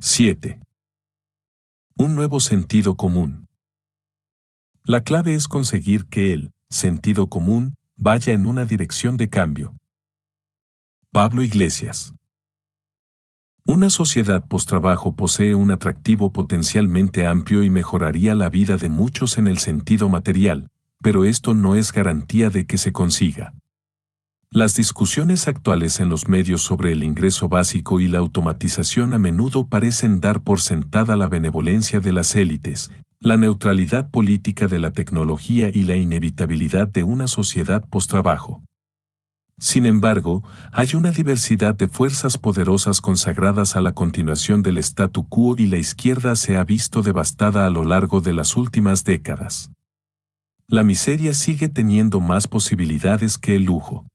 7. Un nuevo sentido común. La clave es conseguir que el sentido común vaya en una dirección de cambio. Pablo Iglesias. Una sociedad post-trabajo posee un atractivo potencialmente amplio y mejoraría la vida de muchos en el sentido material, pero esto no es garantía de que se consiga. Las discusiones actuales en los medios sobre el ingreso básico y la automatización a menudo parecen dar por sentada la benevolencia de las élites, la neutralidad política de la tecnología y la inevitabilidad de una sociedad post-trabajo. Sin embargo, hay una diversidad de fuerzas poderosas consagradas a la continuación del statu quo y la izquierda se ha visto devastada a lo largo de las últimas décadas. La miseria sigue teniendo más posibilidades que el lujo.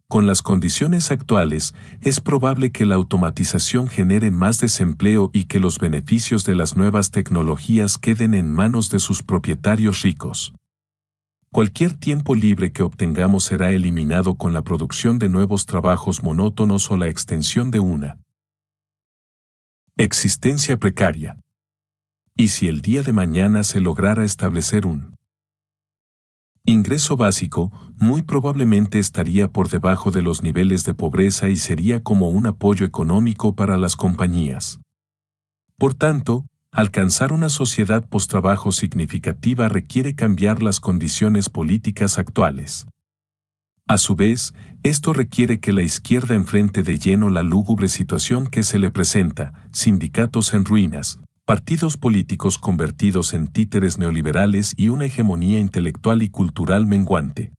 Con las condiciones actuales, es probable que la automatización genere más desempleo y que los beneficios de las nuevas tecnologías queden en manos de sus propietarios ricos. Cualquier tiempo libre que obtengamos será eliminado con la producción de nuevos trabajos monótonos o la extensión de una existencia precaria. ¿Y si el día de mañana se lograra establecer un ingreso básico, muy probablemente estaría por debajo de los niveles de pobreza y sería como un apoyo económico para las compañías? Por tanto, alcanzar una sociedad post-trabajo significativa requiere cambiar las condiciones políticas actuales. A su vez, esto requiere que la izquierda enfrente de lleno la lúgubre situación que se le presenta: sindicatos en ruinas, partidos políticos convertidos en títeres neoliberales y una hegemonía intelectual y cultural menguante.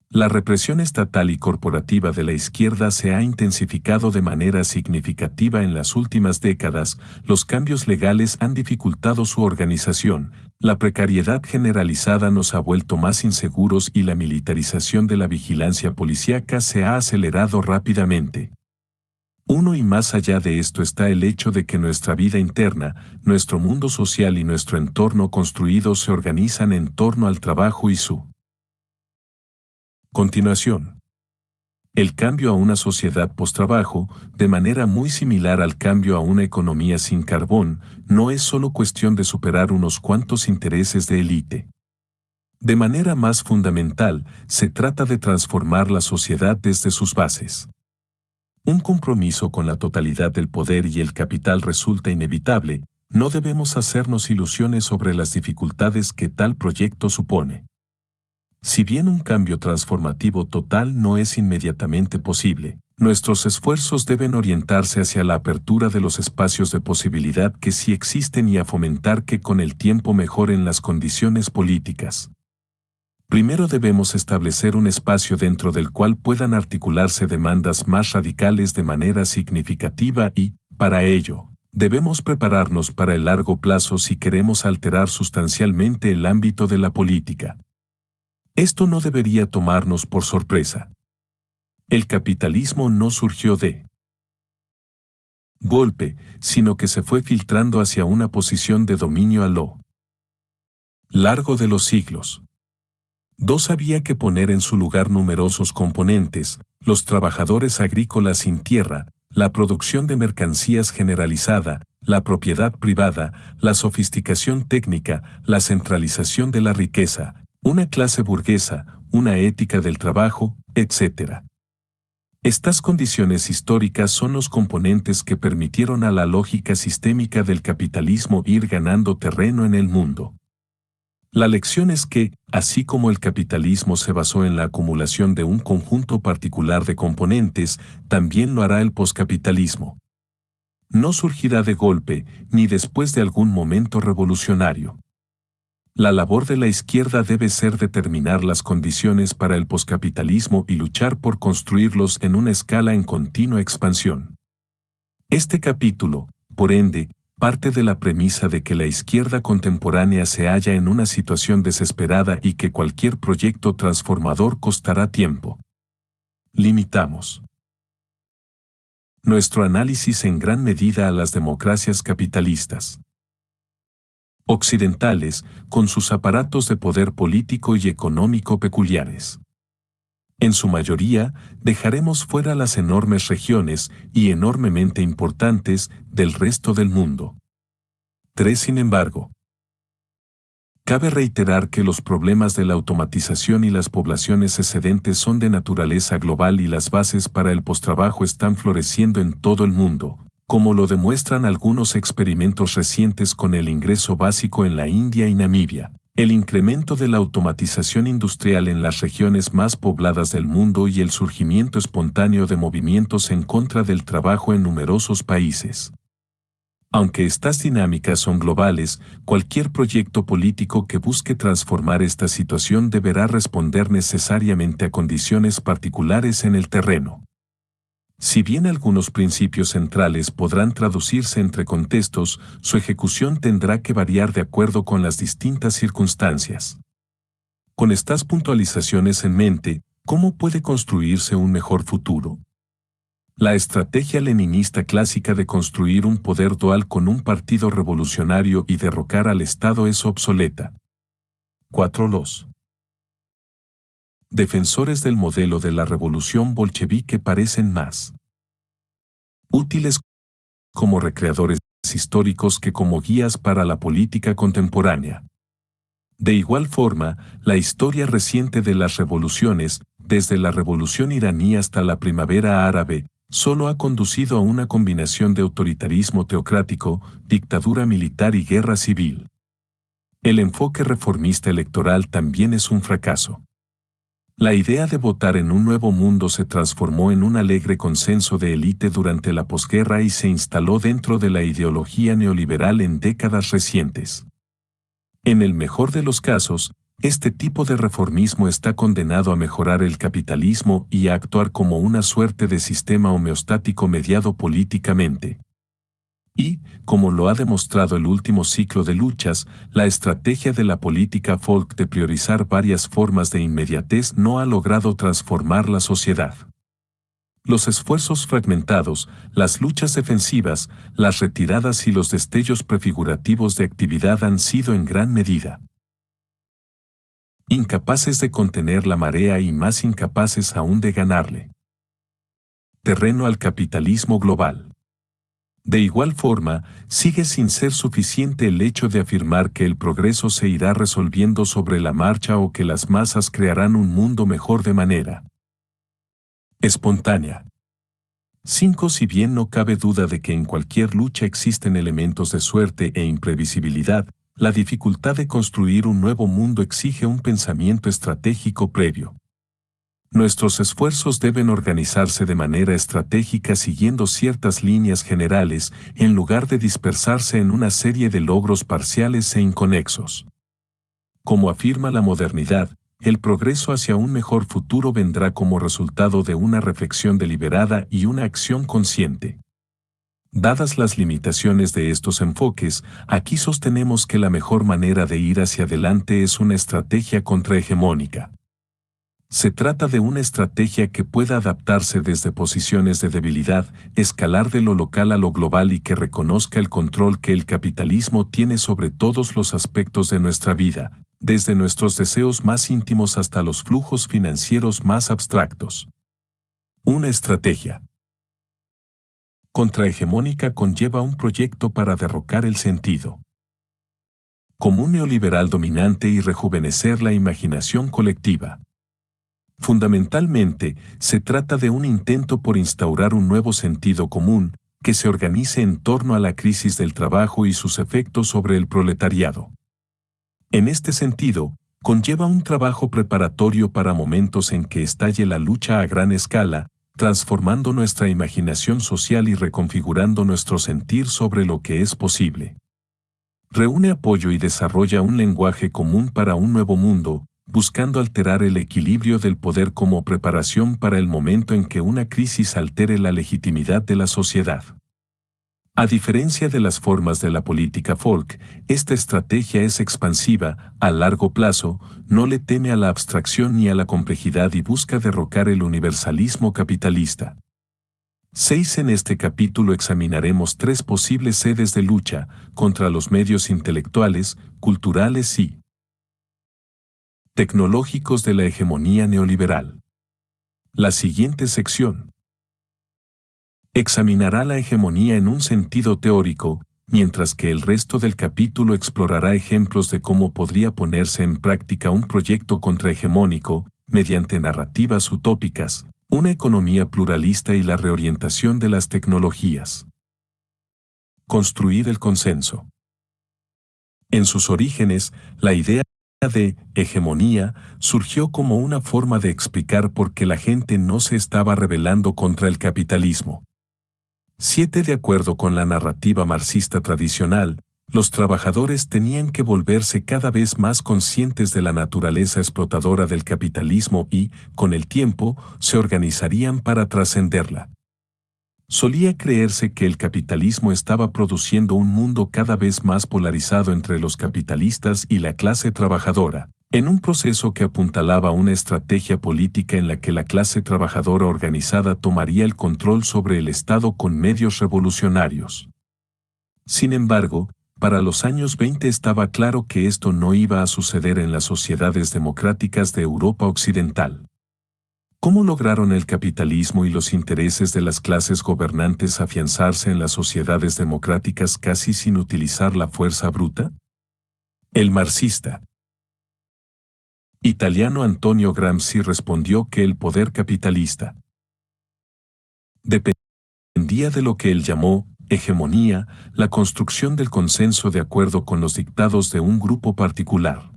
La represión estatal y corporativa de la izquierda se ha intensificado de manera significativa en las últimas décadas, los cambios legales han dificultado su organización, la precariedad generalizada nos ha vuelto más inseguros y la militarización de la vigilancia policíaca se ha acelerado rápidamente. Y más allá de esto está el hecho de que nuestra vida interna, nuestro mundo social y nuestro entorno construido se organizan en torno al trabajo y su continuación. El cambio a una sociedad post-trabajo, de manera muy similar al cambio a una economía sin carbón, no es solo cuestión de superar unos cuantos intereses de élite. De manera más fundamental, se trata de transformar la sociedad desde sus bases. Un compromiso con la totalidad del poder y el capital resulta inevitable, no debemos hacernos ilusiones sobre las dificultades que tal proyecto supone. Si bien un cambio transformativo total no es inmediatamente posible, nuestros esfuerzos deben orientarse hacia la apertura de los espacios de posibilidad que sí existen y a fomentar que con el tiempo mejoren las condiciones políticas. Primero debemos establecer un espacio dentro del cual puedan articularse demandas más radicales de manera significativa y, para ello, debemos prepararnos para el largo plazo si queremos alterar sustancialmente el ámbito de la política. Esto no debería tomarnos por sorpresa. El capitalismo no surgió de golpe, sino que se fue filtrando hacia una posición de dominio a lo largo de los siglos. Había que poner en su lugar numerosos componentes: los trabajadores agrícolas sin tierra, la producción de mercancías generalizada, la propiedad privada, la sofisticación técnica, la centralización de la riqueza, una clase burguesa, una ética del trabajo, etc. Estas condiciones históricas son los componentes que permitieron a la lógica sistémica del capitalismo ir ganando terreno en el mundo. La lección es que, así como el capitalismo se basó en la acumulación de un conjunto particular de componentes, también lo hará el poscapitalismo. No surgirá de golpe, ni después de algún momento revolucionario. La labor de la izquierda debe ser determinar las condiciones para el poscapitalismo y luchar por construirlos en una escala en continua expansión. Este capítulo, por ende, parte de la premisa de que la izquierda contemporánea se halla en una situación desesperada y que cualquier proyecto transformador costará tiempo. Limitamos nuestro análisis en gran medida a las democracias capitalistas occidentales, con sus aparatos de poder político y económico peculiares. En su mayoría, dejaremos fuera las enormes regiones, y enormemente importantes, del resto del mundo. 3. Sin embargo, cabe reiterar que los problemas de la automatización y las poblaciones excedentes son de naturaleza global y las bases para el postrabajo están floreciendo en todo el mundo, como lo demuestran algunos experimentos recientes con el ingreso básico en la India y Namibia, el incremento de la automatización industrial en las regiones más pobladas del mundo y el surgimiento espontáneo de movimientos en contra del trabajo en numerosos países. Aunque estas dinámicas son globales, cualquier proyecto político que busque transformar esta situación deberá responder necesariamente a condiciones particulares en el terreno. Si bien algunos principios centrales podrán traducirse entre contextos, su ejecución tendrá que variar de acuerdo con las distintas circunstancias. Con estas puntualizaciones en mente, ¿cómo puede construirse un mejor futuro? La estrategia leninista clásica de construir un poder dual con un partido revolucionario y derrocar al Estado es obsoleta. 4. Los defensores del modelo de la revolución bolchevique parecen más útiles como recreadores históricos que como guías para la política contemporánea. De igual forma, la historia reciente de las revoluciones, desde la revolución iraní hasta la primavera árabe, solo ha conducido a una combinación de autoritarismo teocrático, dictadura militar y guerra civil. El enfoque reformista electoral también es un fracaso. La idea de votar en un nuevo mundo se transformó en un alegre consenso de élite durante la posguerra y se instaló dentro de la ideología neoliberal en décadas recientes. En el mejor de los casos, este tipo de reformismo está condenado a mejorar el capitalismo y a actuar como una suerte de sistema homeostático mediado políticamente. Y, como lo ha demostrado el último ciclo de luchas, la estrategia de la política folk de priorizar varias formas de inmediatez no ha logrado transformar la sociedad. Los esfuerzos fragmentados, las luchas defensivas, las retiradas y los destellos prefigurativos de actividad han sido en gran medida incapaces de contener la marea y más incapaces aún de ganarle terreno al capitalismo global. De igual forma, sigue sin ser suficiente el hecho de afirmar que el progreso se irá resolviendo sobre la marcha o que las masas crearán un mundo mejor de manera espontánea. 5. Si bien no cabe duda de que en cualquier lucha existen elementos de suerte e imprevisibilidad, la dificultad de construir un nuevo mundo exige un pensamiento estratégico previo. Nuestros esfuerzos deben organizarse de manera estratégica siguiendo ciertas líneas generales, en lugar de dispersarse en una serie de logros parciales e inconexos. Como afirma la modernidad, el progreso hacia un mejor futuro vendrá como resultado de una reflexión deliberada y una acción consciente. Dadas las limitaciones de estos enfoques, aquí sostenemos que la mejor manera de ir hacia adelante es una estrategia contrahegemónica. Se trata de una estrategia que pueda adaptarse desde posiciones de debilidad, escalar de lo local a lo global y que reconozca el control que el capitalismo tiene sobre todos los aspectos de nuestra vida, desde nuestros deseos más íntimos hasta los flujos financieros más abstractos. Una estrategia contrahegemónica conlleva un proyecto para derrocar el sentido común neoliberal dominante y rejuvenecer la imaginación colectiva. Fundamentalmente, se trata de un intento por instaurar un nuevo sentido común, que se organice en torno a la crisis del trabajo y sus efectos sobre el proletariado. En este sentido, conlleva un trabajo preparatorio para momentos en que estalle la lucha a gran escala, transformando nuestra imaginación social y reconfigurando nuestro sentir sobre lo que es posible. Reúne apoyo y desarrolla un lenguaje común para un nuevo mundo, buscando alterar el equilibrio del poder como preparación para el momento en que una crisis altere la legitimidad de la sociedad. A diferencia de las formas de la política folk, esta estrategia es expansiva, a largo plazo, no le teme a la abstracción ni a la complejidad y busca derrocar el universalismo capitalista. 6. En este capítulo examinaremos 3 posibles sedes de lucha contra los medios intelectuales, culturales y tecnológicos de la hegemonía neoliberal. La siguiente sección examinará la hegemonía en un sentido teórico, mientras que el resto del capítulo explorará ejemplos de cómo podría ponerse en práctica un proyecto contrahegemónico, mediante narrativas utópicas, una economía pluralista y la reorientación de las tecnologías. Construir el consenso. En sus orígenes, la idea de hegemonía surgió como una forma de explicar por qué la gente no se estaba rebelando contra el capitalismo. 7. De acuerdo con la narrativa marxista tradicional, los trabajadores tenían que volverse cada vez más conscientes de la naturaleza explotadora del capitalismo y, con el tiempo, se organizarían para trascenderla. Solía creerse que el capitalismo estaba produciendo un mundo cada vez más polarizado entre los capitalistas y la clase trabajadora, en un proceso que apuntalaba una estrategia política en la que la clase trabajadora organizada tomaría el control sobre el Estado con medios revolucionarios. Sin embargo, para los años 20 estaba claro que esto no iba a suceder en las sociedades democráticas de Europa Occidental. ¿Cómo lograron el capitalismo y los intereses de las clases gobernantes afianzarse en las sociedades democráticas casi sin utilizar la fuerza bruta? El marxista italiano Antonio Gramsci respondió que el poder capitalista dependía de lo que él llamó hegemonía, la construcción del consenso de acuerdo con los dictados de un grupo particular.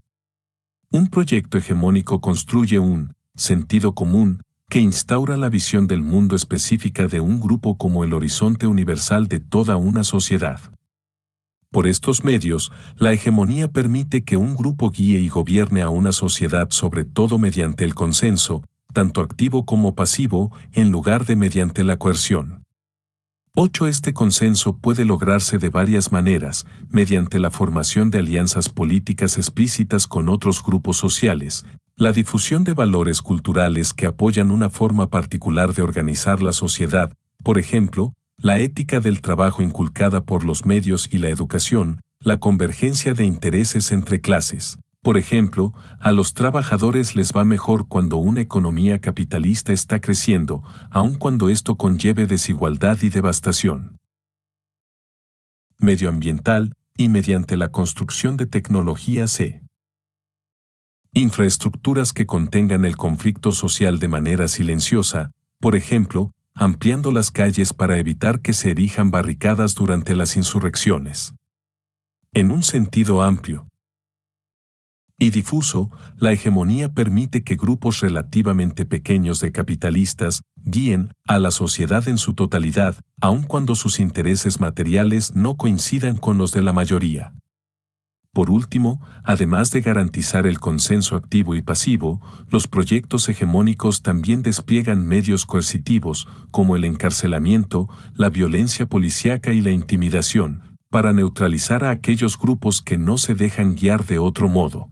Un proyecto hegemónico construye un sentido común que instaura la visión del mundo específica de un grupo como el horizonte universal de toda una sociedad. Por estos medios, la hegemonía permite que un grupo guíe y gobierne a una sociedad sobre todo mediante el consenso, tanto activo como pasivo, en lugar de mediante la coerción. 8. Este consenso puede lograrse de varias maneras, mediante la formación de alianzas políticas explícitas con otros grupos sociales, la difusión de valores culturales que apoyan una forma particular de organizar la sociedad, por ejemplo, la ética del trabajo inculcada por los medios y la educación, la convergencia de intereses entre clases. Por ejemplo, a los trabajadores les va mejor cuando una economía capitalista está creciendo, aun cuando esto conlleve desigualdad y devastación medioambiental, y mediante la construcción de tecnologías infraestructuras que contengan el conflicto social de manera silenciosa, por ejemplo, ampliando las calles para evitar que se erijan barricadas durante las insurrecciones. En un sentido amplio y difuso, la hegemonía permite que grupos relativamente pequeños de capitalistas guíen a la sociedad en su totalidad, aun cuando sus intereses materiales no coincidan con los de la mayoría. Por último, además de garantizar el consenso activo y pasivo, los proyectos hegemónicos también despliegan medios coercitivos, como el encarcelamiento, la violencia policíaca y la intimidación, para neutralizar a aquellos grupos que no se dejan guiar de otro modo.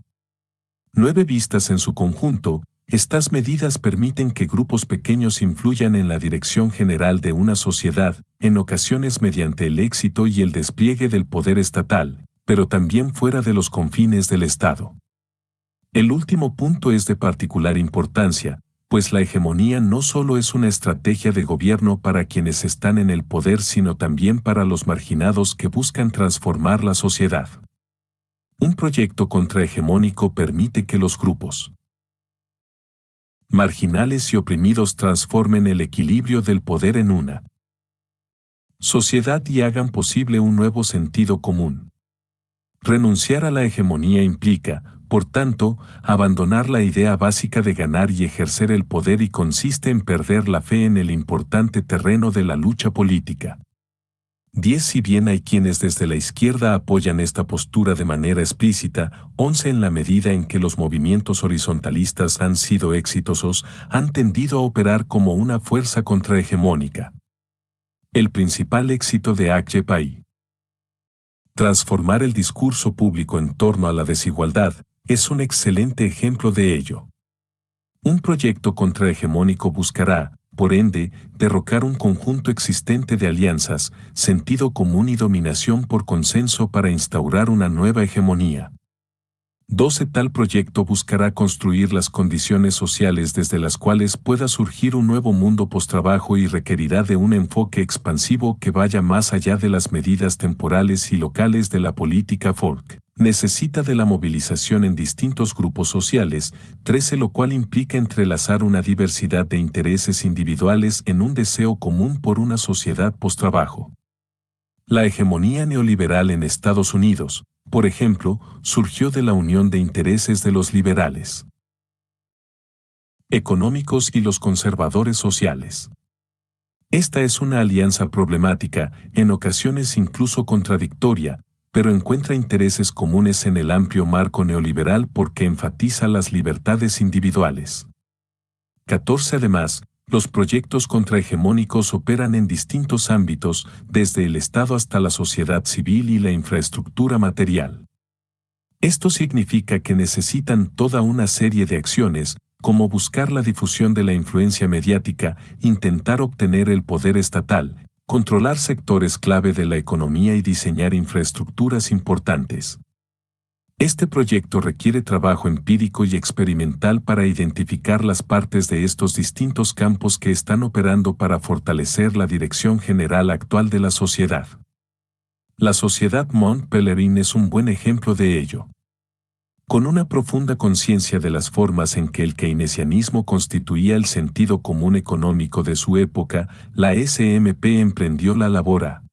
9. Vistas en su conjunto, estas medidas permiten que grupos pequeños influyan en la dirección general de una sociedad, en ocasiones mediante el éxito y el despliegue del poder estatal, pero también fuera de los confines del Estado. El último punto es de particular importancia, pues la hegemonía no solo es una estrategia de gobierno para quienes están en el poder, sino también para los marginados que buscan transformar la sociedad. Un proyecto contrahegemónico permite que los grupos marginales y oprimidos transformen el equilibrio del poder en una sociedad y hagan posible un nuevo sentido común. Renunciar a la hegemonía implica, por tanto, abandonar la idea básica de ganar y ejercer el poder y consiste en perder la fe en el importante terreno de la lucha política. 10. Si bien hay quienes desde la izquierda apoyan esta postura de manera explícita, 11. En la medida en que los movimientos horizontalistas han sido exitosos, han tendido a operar como una fuerza contrahegemónica. El principal éxito de Acjepai, transformar el discurso público en torno a la desigualdad, es un excelente ejemplo de ello. Un proyecto contrahegemónico buscará, por ende, derrocar un conjunto existente de alianzas, sentido común y dominación por consenso para instaurar una nueva hegemonía. 12. Tal proyecto buscará construir las condiciones sociales desde las cuales pueda surgir un nuevo mundo postrabajo y requerirá de un enfoque expansivo que vaya más allá de las medidas temporales y locales de la política folk. Necesita de la movilización en distintos grupos sociales. 13. Lo cual implica entrelazar una diversidad de intereses individuales en un deseo común por una sociedad postrabajo. La hegemonía neoliberal en Estados Unidos, por ejemplo, surgió de la unión de intereses de los liberales económicos y los conservadores sociales. Esta es una alianza problemática, en ocasiones incluso contradictoria, pero encuentra intereses comunes en el amplio marco neoliberal porque enfatiza las libertades individuales. 14. Además, los proyectos contrahegemónicos operan en distintos ámbitos, desde el Estado hasta la sociedad civil y la infraestructura material. Esto significa que necesitan toda una serie de acciones, como buscar la difusión de la influencia mediática, intentar obtener el poder estatal, controlar sectores clave de la economía y diseñar infraestructuras importantes. Este proyecto requiere trabajo empírico y experimental para identificar las partes de estos distintos campos que están operando para fortalecer la dirección general actual de la sociedad. La sociedad Mont Pelerin es un buen ejemplo de ello. Con una profunda conciencia de las formas en que el keynesianismo constituía el sentido común económico de su época, la SMP emprendió la labor a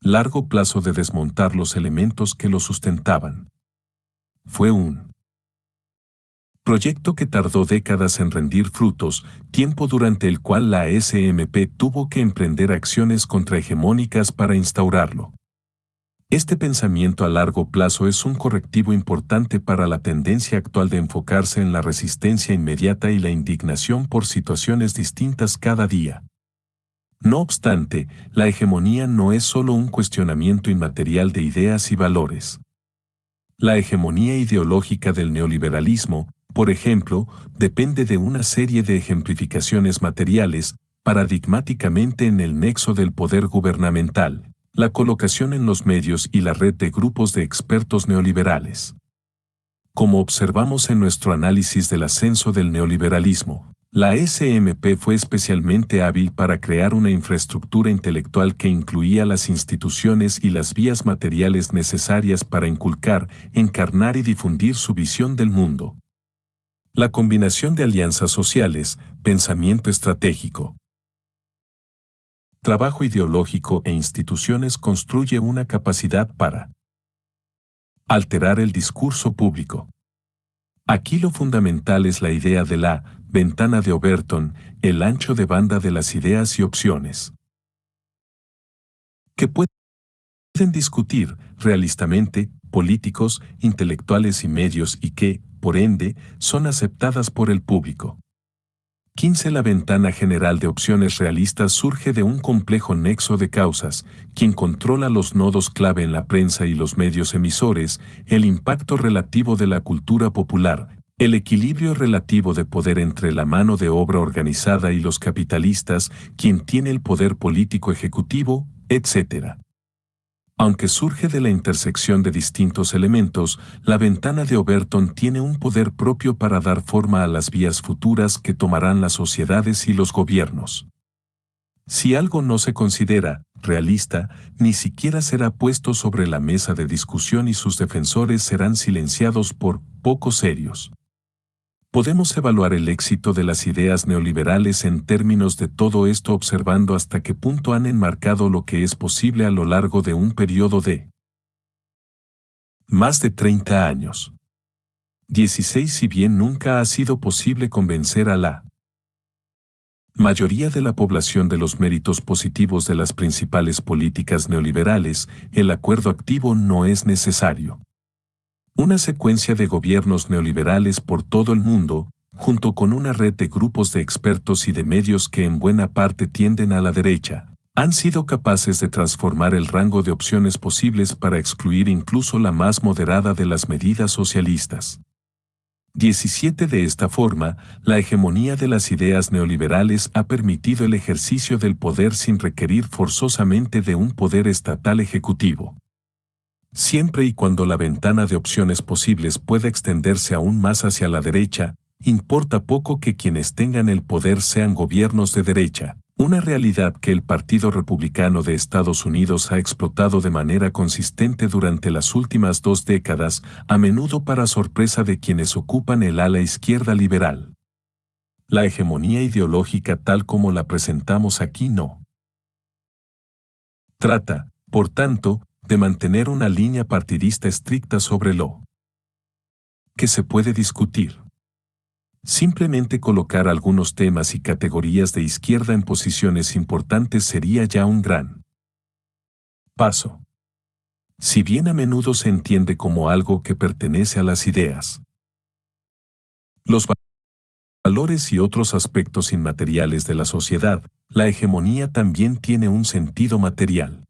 largo plazo de desmontar los elementos que lo sustentaban. Fue un proyecto que tardó décadas en rendir frutos, tiempo durante el cual la SMP tuvo que emprender acciones contrahegemónicas para instaurarlo. Este pensamiento a largo plazo es un correctivo importante para la tendencia actual de enfocarse en la resistencia inmediata y la indignación por situaciones distintas cada día. No obstante, la hegemonía no es solo un cuestionamiento inmaterial de ideas y valores. La hegemonía ideológica del neoliberalismo, por ejemplo, depende de una serie de ejemplificaciones materiales, paradigmáticamente en el nexo del poder gubernamental, la colocación en los medios y la red de grupos de expertos neoliberales. Como observamos en nuestro análisis del ascenso del neoliberalismo, la SMP fue especialmente hábil para crear una infraestructura intelectual que incluía las instituciones y las vías materiales necesarias para inculcar, encarnar y difundir su visión del mundo. La combinación de alianzas sociales, pensamiento estratégico, trabajo ideológico e instituciones construye una capacidad para alterar el discurso público. Aquí lo fundamental es la idea de la ventana de Overton, el ancho de banda de las ideas y opciones que pueden discutir realistamente políticos, intelectuales y medios y que, por ende, son aceptadas por el público. 15. La ventana general de opciones realistas surge de un complejo nexo de causas, quien controla los nodos clave en la prensa y los medios emisores, el impacto relativo de la cultura popular, el equilibrio relativo de poder entre la mano de obra organizada y los capitalistas, quien tiene el poder político ejecutivo, etc. Aunque surge de la intersección de distintos elementos, la ventana de Overton tiene un poder propio para dar forma a las vías futuras que tomarán las sociedades y los gobiernos. Si algo no se considera realista, ni siquiera será puesto sobre la mesa de discusión y sus defensores serán silenciados por poco serios. Podemos evaluar el éxito de las ideas neoliberales en términos de todo esto observando hasta qué punto han enmarcado lo que es posible a lo largo de un periodo de más de 30 años. 16. Si bien nunca ha sido posible convencer a la mayoría de la población de los méritos positivos de las principales políticas neoliberales, el acuerdo activo no es necesario. Una secuencia de gobiernos neoliberales por todo el mundo, junto con una red de grupos de expertos y de medios que en buena parte tienden a la derecha, han sido capaces de transformar el rango de opciones posibles para excluir incluso la más moderada de las medidas socialistas. 17. De esta forma, la hegemonía de las ideas neoliberales ha permitido el ejercicio del poder sin requerir forzosamente de un poder estatal ejecutivo. Siempre y cuando la ventana de opciones posibles pueda extenderse aún más hacia la derecha, importa poco que quienes tengan el poder sean gobiernos de derecha, una realidad que el Partido Republicano de Estados Unidos ha explotado de manera consistente durante las últimas 2 décadas, a menudo para sorpresa de quienes ocupan el ala izquierda liberal. La hegemonía ideológica tal como la presentamos aquí no trata, por tanto, de mantener una línea partidista estricta sobre lo que se puede discutir. Simplemente colocar algunos temas y categorías de izquierda en posiciones importantes sería ya un gran paso. Si bien a menudo se entiende como algo que pertenece a las ideas, los valores y otros aspectos inmateriales de la sociedad, la hegemonía también tiene un sentido material.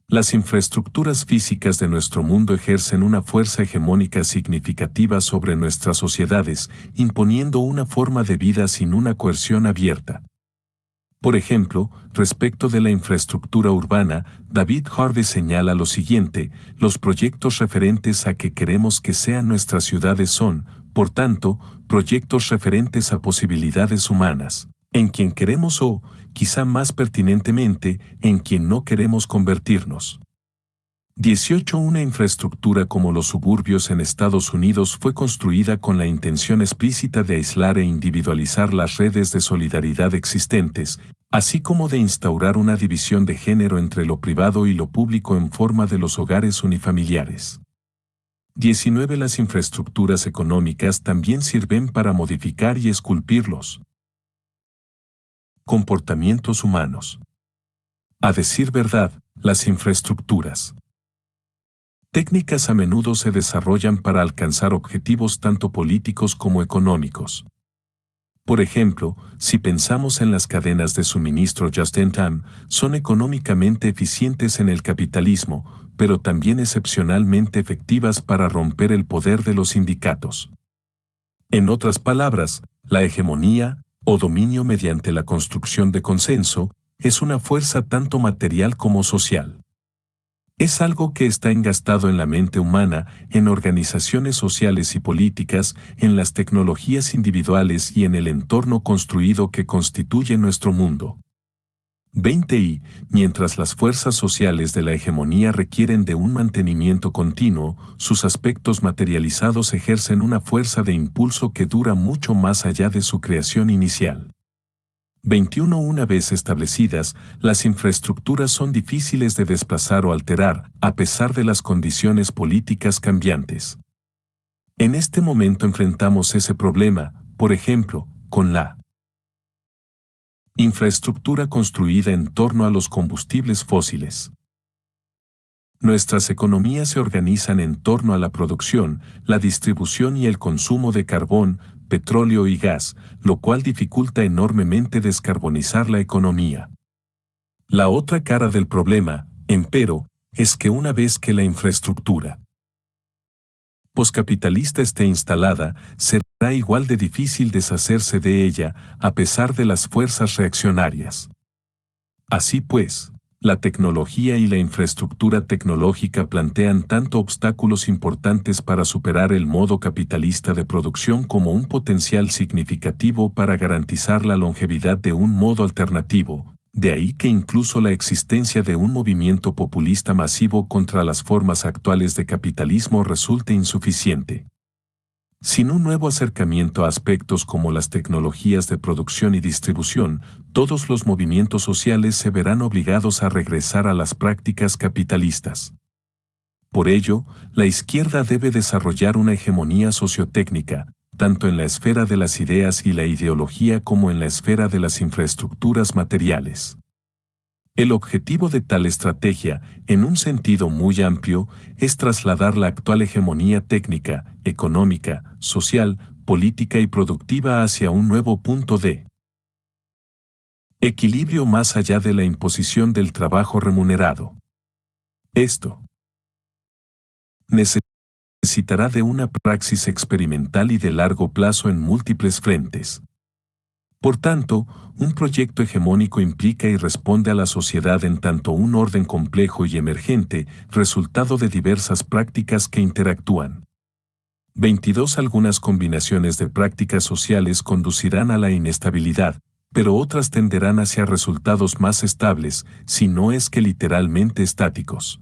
Las infraestructuras físicas de nuestro mundo ejercen una fuerza hegemónica significativa sobre nuestras sociedades, imponiendo una forma de vida sin una coerción abierta. Por ejemplo, respecto de la infraestructura urbana, David Harvey señala lo siguiente: los proyectos referentes a que queremos que sean nuestras ciudades son, por tanto, proyectos referentes a posibilidades humanas, en quien queremos o, quizá más pertinentemente, en quien no queremos convertirnos. 18. Una infraestructura como los suburbios en Estados Unidos fue construida con la intención explícita de aislar e individualizar las redes de solidaridad existentes, así como de instaurar una división de género entre lo privado y lo público en forma de los hogares unifamiliares. 19. Las infraestructuras económicas también sirven para modificar y esculpir los comportamientos humanos. A decir verdad, las infraestructuras técnicas a menudo se desarrollan para alcanzar objetivos tanto políticos como económicos. Por ejemplo, si pensamos en las cadenas de suministro just-in-time, son económicamente eficientes en el capitalismo, pero también excepcionalmente efectivas para romper el poder de los sindicatos. En otras palabras, la hegemonía, o dominio mediante la construcción de consenso, es una fuerza tanto material como social. Es algo que está engastado en la mente humana, en organizaciones sociales y políticas, en las tecnologías individuales y en el entorno construido que constituye nuestro mundo. 20. Y, mientras las fuerzas sociales de la hegemonía requieren de un mantenimiento continuo, sus aspectos materializados ejercen una fuerza de impulso que dura mucho más allá de su creación inicial. 21. Una vez establecidas, las infraestructuras son difíciles de desplazar o alterar, a pesar de las condiciones políticas cambiantes. En este momento enfrentamos ese problema, por ejemplo, con la infraestructura construida en torno a los combustibles fósiles. Nuestras economías se organizan en torno a la producción, la distribución y el consumo de carbón, petróleo y gas, lo cual dificulta enormemente descarbonizar la economía. La otra cara del problema, empero, es que una vez que la infraestructura poscapitalista esté instalada, será igual de difícil deshacerse de ella, a pesar de las fuerzas reaccionarias. Así pues, la tecnología y la infraestructura tecnológica plantean tanto obstáculos importantes para superar el modo capitalista de producción como un potencial significativo para garantizar la longevidad de un modo alternativo, de ahí que incluso la existencia de un movimiento populista masivo contra las formas actuales de capitalismo resulte insuficiente. Sin un nuevo acercamiento a aspectos como las tecnologías de producción y distribución, todos los movimientos sociales se verán obligados a regresar a las prácticas capitalistas. Por ello, la izquierda debe desarrollar una hegemonía sociotécnica, tanto en la esfera de las ideas y la ideología como en la esfera de las infraestructuras materiales. El objetivo de tal estrategia, en un sentido muy amplio, es trasladar la actual hegemonía técnica, económica, social, política y productiva hacia un nuevo punto de equilibrio más allá de la imposición del trabajo remunerado. Esto necesitará de una praxis experimental y de largo plazo en múltiples frentes. Por tanto, un proyecto hegemónico implica y responde a la sociedad en tanto un orden complejo y emergente, resultado de diversas prácticas que interactúan. 22. Algunas combinaciones de prácticas sociales conducirán a la inestabilidad, pero otras tenderán hacia resultados más estables, si no es que literalmente estáticos.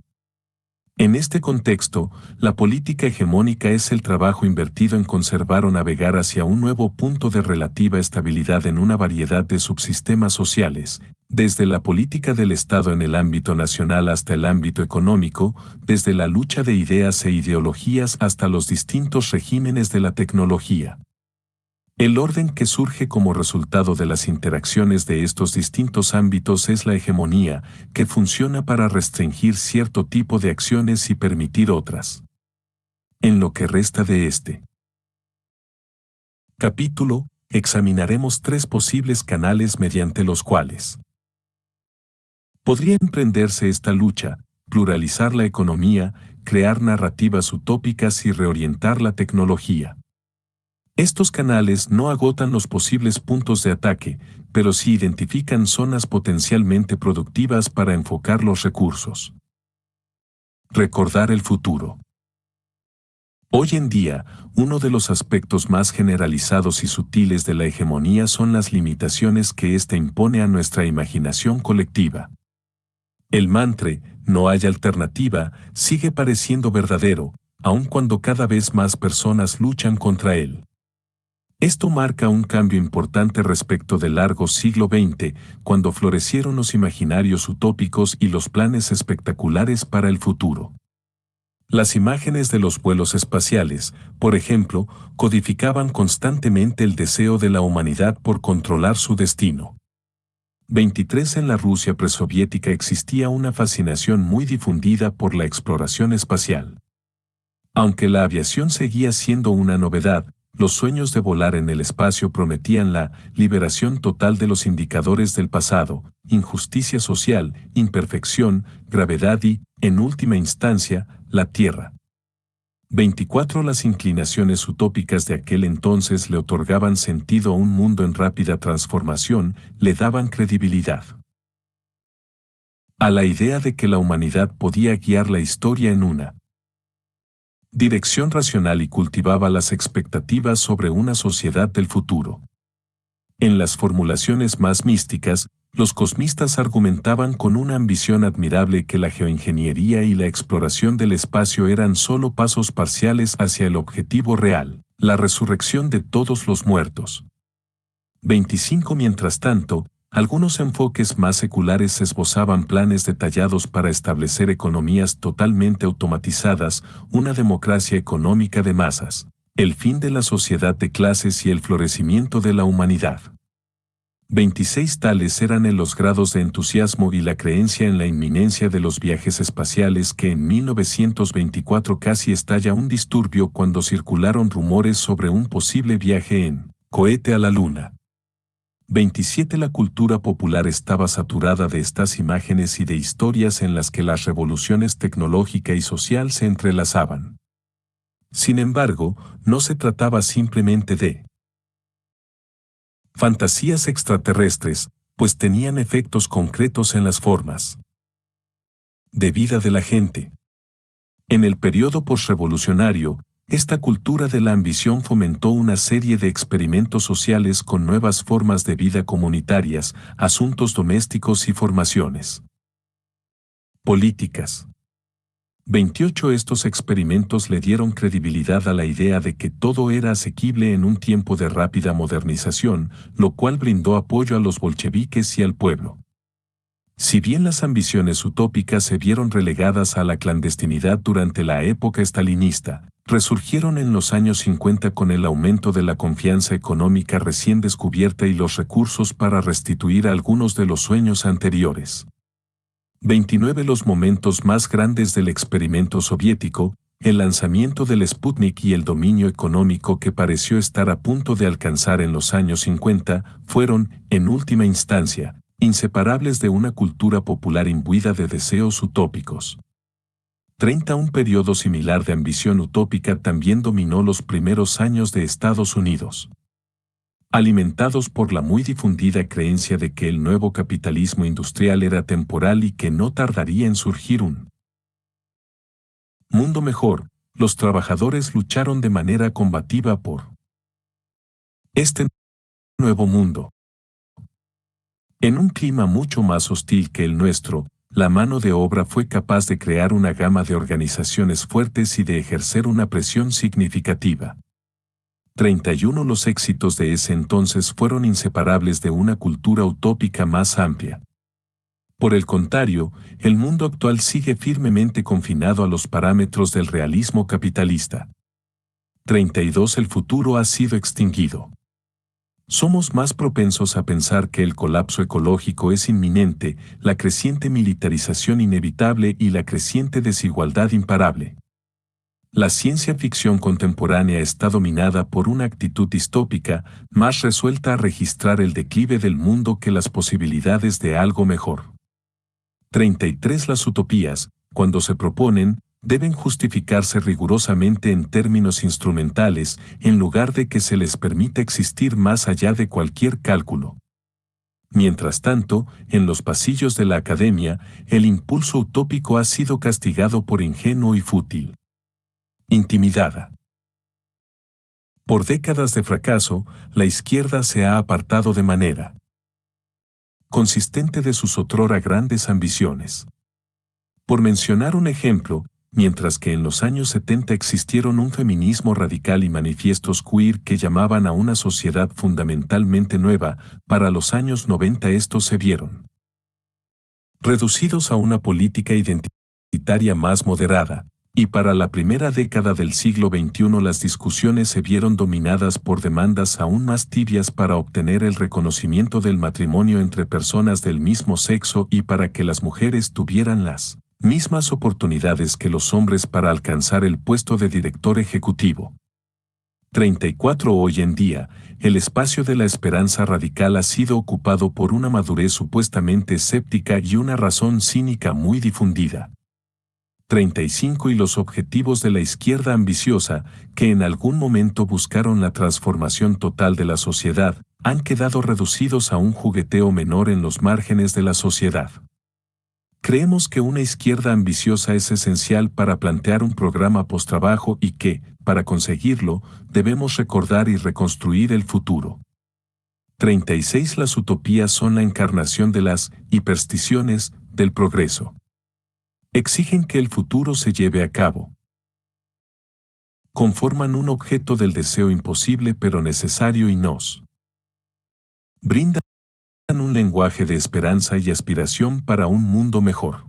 En este contexto, la política hegemónica es el trabajo invertido en conservar o navegar hacia un nuevo punto de relativa estabilidad en una variedad de subsistemas sociales, desde la política del Estado en el ámbito nacional hasta el ámbito económico, desde la lucha de ideas e ideologías hasta los distintos regímenes de la tecnología. El orden que surge como resultado de las interacciones de estos distintos ámbitos es la hegemonía, que funciona para restringir cierto tipo de acciones y permitir otras. En lo que resta de este capítulo, examinaremos 3 posibles canales mediante los cuales podría emprenderse esta lucha: pluralizar la economía, crear narrativas utópicas y reorientar la tecnología. Estos canales no agotan los posibles puntos de ataque, pero sí identifican zonas potencialmente productivas para enfocar los recursos. Recordar el futuro. Hoy en día, uno de los aspectos más generalizados y sutiles de la hegemonía son las limitaciones que ésta impone a nuestra imaginación colectiva. El mantra, no hay alternativa, sigue pareciendo verdadero, aun cuando cada vez más personas luchan contra él. Esto marca un cambio importante respecto del largo siglo XX, cuando florecieron los imaginarios utópicos y los planes espectaculares para el futuro. Las imágenes de los vuelos espaciales, por ejemplo, codificaban constantemente el deseo de la humanidad por controlar su destino. 23. En la Rusia presoviética existía una fascinación muy difundida por la exploración espacial. Aunque la aviación seguía siendo una novedad, los sueños de volar en el espacio prometían la liberación total de los indicadores del pasado, injusticia social, imperfección, gravedad y, en última instancia, la Tierra. 24. Las inclinaciones utópicas de aquel entonces le otorgaban sentido a un mundo en rápida transformación, le daban credibilidad a la idea de que la humanidad podía guiar la historia en una dirección racional y cultivaba las expectativas sobre una sociedad del futuro. En las formulaciones más místicas, los cosmistas argumentaban con una ambición admirable que la geoingeniería y la exploración del espacio eran solo pasos parciales hacia el objetivo real, la resurrección de todos los muertos. 25. Mientras tanto, algunos enfoques más seculares esbozaban planes detallados para establecer economías totalmente automatizadas, una democracia económica de masas, el fin de la sociedad de clases y el florecimiento de la humanidad. 26. Tales eran los grados de entusiasmo y la creencia en la inminencia de los viajes espaciales que en 1924 casi estalla un disturbio cuando circularon rumores sobre un posible viaje en cohete a la Luna. 27. La cultura popular estaba saturada de estas imágenes y de historias en las que las revoluciones tecnológica y social se entrelazaban. Sin embargo, no se trataba simplemente de fantasías extraterrestres, pues tenían efectos concretos en las formas de vida de la gente. En el periodo posrevolucionario, esta cultura de la ambición fomentó una serie de experimentos sociales con nuevas formas de vida comunitarias, asuntos domésticos y formaciones políticas. 28. Estos experimentos le dieron credibilidad a la idea de que todo era asequible en un tiempo de rápida modernización, lo cual brindó apoyo a los bolcheviques y al pueblo. Si bien las ambiciones utópicas se vieron relegadas a la clandestinidad durante la época estalinista, resurgieron en los años 50 con el aumento de la confianza económica recién descubierta y los recursos para restituir algunos de los sueños anteriores. 29. Los momentos más grandes del experimento soviético, el lanzamiento del Sputnik y el dominio económico que pareció estar a punto de alcanzar en los años 50, fueron, en última instancia, inseparables de una cultura popular imbuida de deseos utópicos. 30. Un periodo similar de ambición utópica también dominó los primeros años de Estados Unidos. alimentados por la muy difundida creencia de que el nuevo capitalismo industrial era temporal y que no tardaría en surgir un mundo mejor, los trabajadores lucharon de manera combativa por este nuevo mundo. En un clima mucho más hostil que el nuestro, la mano de obra fue capaz de crear una gama de organizaciones fuertes y de ejercer una presión significativa. 31 Los éxitos de ese entonces fueron inseparables de una cultura utópica más amplia. Por el contrario, el mundo actual sigue firmemente confinado a los parámetros del realismo capitalista. 32 El futuro ha sido extinguido. Somos más propensos a pensar que el colapso ecológico es inminente, la creciente militarización inevitable y la creciente desigualdad imparable. La ciencia ficción contemporánea está dominada por una actitud distópica, más resuelta a registrar el declive del mundo que las posibilidades de algo mejor. 33 Las utopías, cuando se proponen, deben justificarse rigurosamente en términos instrumentales, en lugar de que se les permita existir más allá de cualquier cálculo. Mientras tanto, en los pasillos de la academia, el impulso utópico ha sido castigado por ingenuo y fútil. Intimidada. Por décadas de fracaso, la izquierda se ha apartado de manera consistente de sus otrora grandes ambiciones. Por mencionar un ejemplo, mientras que en los años 70 existieron un feminismo radical y manifiestos queer que llamaban a una sociedad fundamentalmente nueva, para los años 90 estos se vieron reducidos a una política identitaria más moderada, y para la primera década del siglo XXI las discusiones se vieron dominadas por demandas aún más tibias para obtener el reconocimiento del matrimonio entre personas del mismo sexo y para que las mujeres tuvieran las mismas oportunidades que los hombres para alcanzar el puesto de director ejecutivo. 34 Hoy en día, el espacio de la esperanza radical ha sido ocupado por una madurez supuestamente escéptica y una razón cínica muy difundida. 35 Y los objetivos de la izquierda ambiciosa, que en algún momento buscaron la transformación total de la sociedad, han quedado reducidos a un jugueteo menor en los márgenes de la sociedad. Creemos que una izquierda ambiciosa es esencial para plantear un programa post-trabajo y que, para conseguirlo, debemos recordar y reconstruir el futuro. 36 Las utopías son la encarnación de las hipersticiones del progreso. Exigen que el futuro se lleve a cabo. Conforman un objeto del deseo imposible pero necesario y nos brindan un lenguaje de esperanza y aspiración para un mundo mejor.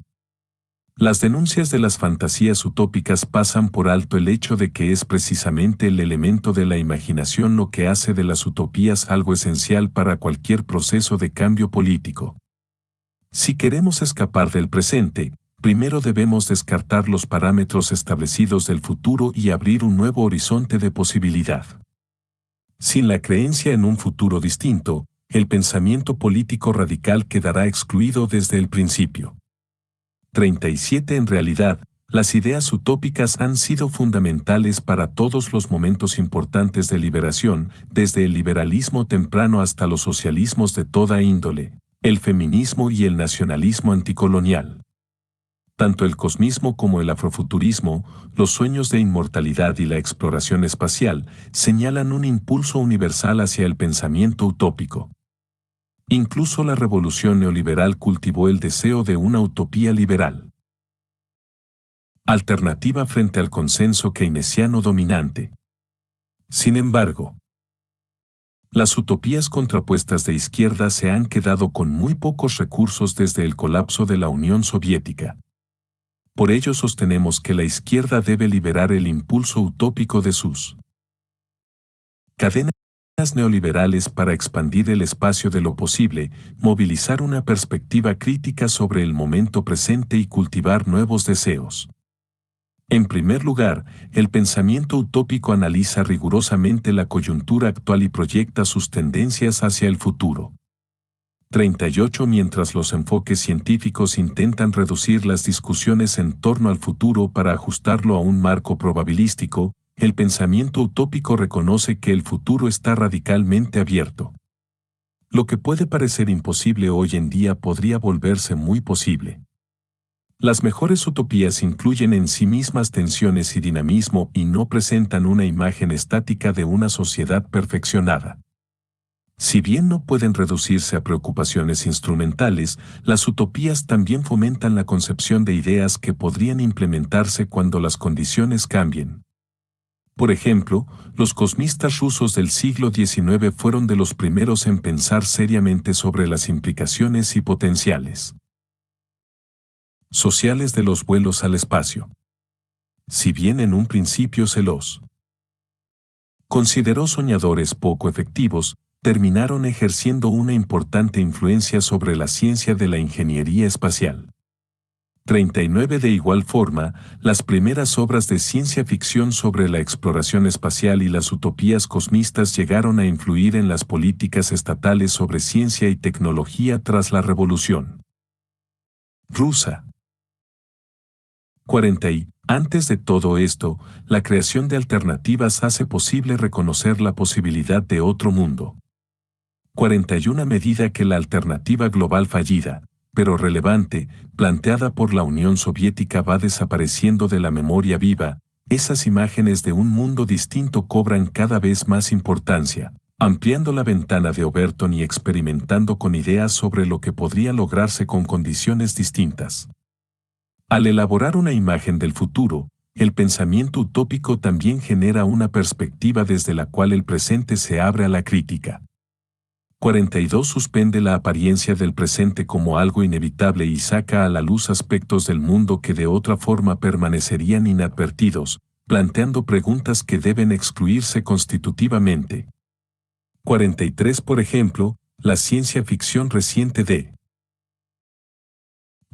Las denuncias de las fantasías utópicas pasan por alto el hecho de que es precisamente el elemento de la imaginación lo que hace de las utopías algo esencial para cualquier proceso de cambio político. Si queremos escapar del presente, primero debemos descartar los parámetros establecidos del futuro y abrir un nuevo horizonte de posibilidad. Sin la creencia en un futuro distinto, el pensamiento político radical quedará excluido desde el principio. 37 En realidad, las ideas utópicas han sido fundamentales para todos los momentos importantes de liberación, desde el liberalismo temprano hasta los socialismos de toda índole, el feminismo y el nacionalismo anticolonial. Tanto el cosmismo como el afrofuturismo, los sueños de inmortalidad y la exploración espacial, señalan un impulso universal hacia el pensamiento utópico. Incluso la revolución neoliberal cultivó el deseo de una utopía liberal. Alternativa frente al consenso keynesiano dominante. Sin embargo, las utopías contrapuestas de izquierda se han quedado con muy pocos recursos desde el colapso de la Unión Soviética. Por ello sostenemos que la izquierda debe liberar el impulso utópico de sus cadenas neoliberales para expandir el espacio de lo posible, movilizar una perspectiva crítica sobre el momento presente y cultivar nuevos deseos. En primer lugar, el pensamiento utópico analiza rigurosamente la coyuntura actual y proyecta sus tendencias hacia el futuro. 38 Mientras los enfoques científicos intentan reducir las discusiones en torno al futuro para ajustarlo a un marco probabilístico, el pensamiento utópico reconoce que el futuro está radicalmente abierto. Lo que puede parecer imposible hoy en día podría volverse muy posible. Las mejores utopías incluyen en sí mismas tensiones y dinamismo y no presentan una imagen estática de una sociedad perfeccionada. Si bien no pueden reducirse a preocupaciones instrumentales, las utopías también fomentan la concepción de ideas que podrían implementarse cuando las condiciones cambien. Por ejemplo, los cosmistas rusos del siglo XIX fueron de los primeros en pensar seriamente sobre las implicaciones y potenciales sociales de los vuelos al espacio. Si bien en un principio se los consideró soñadores poco efectivos, terminaron ejerciendo una importante influencia sobre la ciencia de la ingeniería espacial. 39. De igual forma, las primeras obras de ciencia ficción sobre la exploración espacial y las utopías cosmistas llegaron a influir en las políticas estatales sobre ciencia y tecnología tras la Revolución Rusa. 40. Antes de todo esto, la creación de alternativas hace posible reconocer la posibilidad de otro mundo. 41. A medida que la alternativa global fallida, pero relevante, planteada por la Unión Soviética va desapareciendo de la memoria viva, esas imágenes de un mundo distinto cobran cada vez más importancia, ampliando la ventana de Overton y experimentando con ideas sobre lo que podría lograrse con condiciones distintas. Al elaborar una imagen del futuro, el pensamiento utópico también genera una perspectiva desde la cual el presente se abre a la crítica. 42. Suspende la apariencia del presente como algo inevitable y saca a la luz aspectos del mundo que de otra forma permanecerían inadvertidos, planteando preguntas que deben excluirse constitutivamente. 43. Por ejemplo, la ciencia ficción reciente de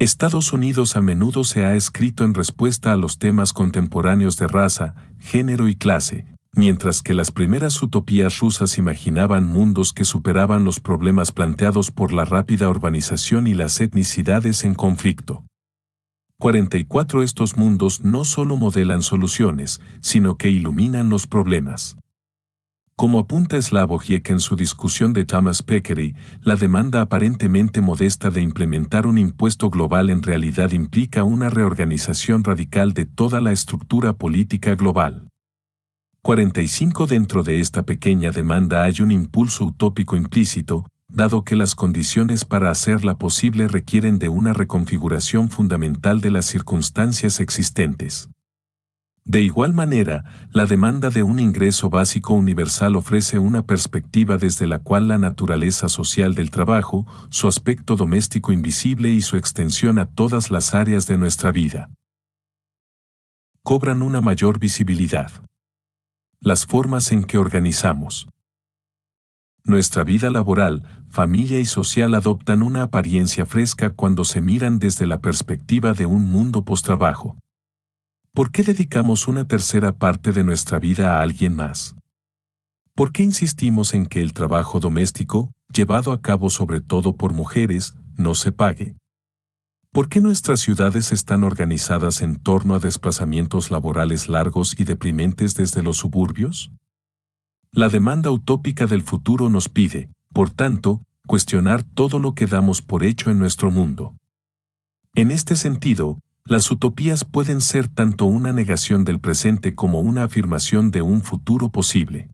Estados Unidos a menudo se ha escrito en respuesta a los temas contemporáneos de raza, género y clase, mientras que las primeras utopías rusas imaginaban mundos que superaban los problemas planteados por la rápida urbanización y las etnicidades en conflicto. 44. Estos mundos no solo modelan soluciones, sino que iluminan los problemas. Como apunta Slavoj Žižek en su discusión de Thomas Piketty, la demanda aparentemente modesta de implementar un impuesto global en realidad implica una reorganización radical de toda la estructura política global. 45. Dentro de esta pequeña demanda hay un impulso utópico implícito, dado que las condiciones para hacerla posible requieren de una reconfiguración fundamental de las circunstancias existentes. De igual manera, la demanda de un ingreso básico universal ofrece una perspectiva desde la cual la naturaleza social del trabajo, su aspecto doméstico invisible y su extensión a todas las áreas de nuestra vida, cobran una mayor visibilidad. Las formas en que organizamos nuestra vida laboral, familia y social adoptan una apariencia fresca cuando se miran desde la perspectiva de un mundo post-trabajo. ¿Por qué dedicamos una tercera parte de nuestra vida a alguien más? ¿Por qué insistimos en que el trabajo doméstico, llevado a cabo sobre todo por mujeres, no se pague? ¿Por qué nuestras ciudades están organizadas en torno a desplazamientos laborales largos y deprimentes desde los suburbios? La demanda utópica del futuro nos pide, por tanto, cuestionar todo lo que damos por hecho en nuestro mundo. En este sentido, las utopías pueden ser tanto una negación del presente como una afirmación de un futuro posible.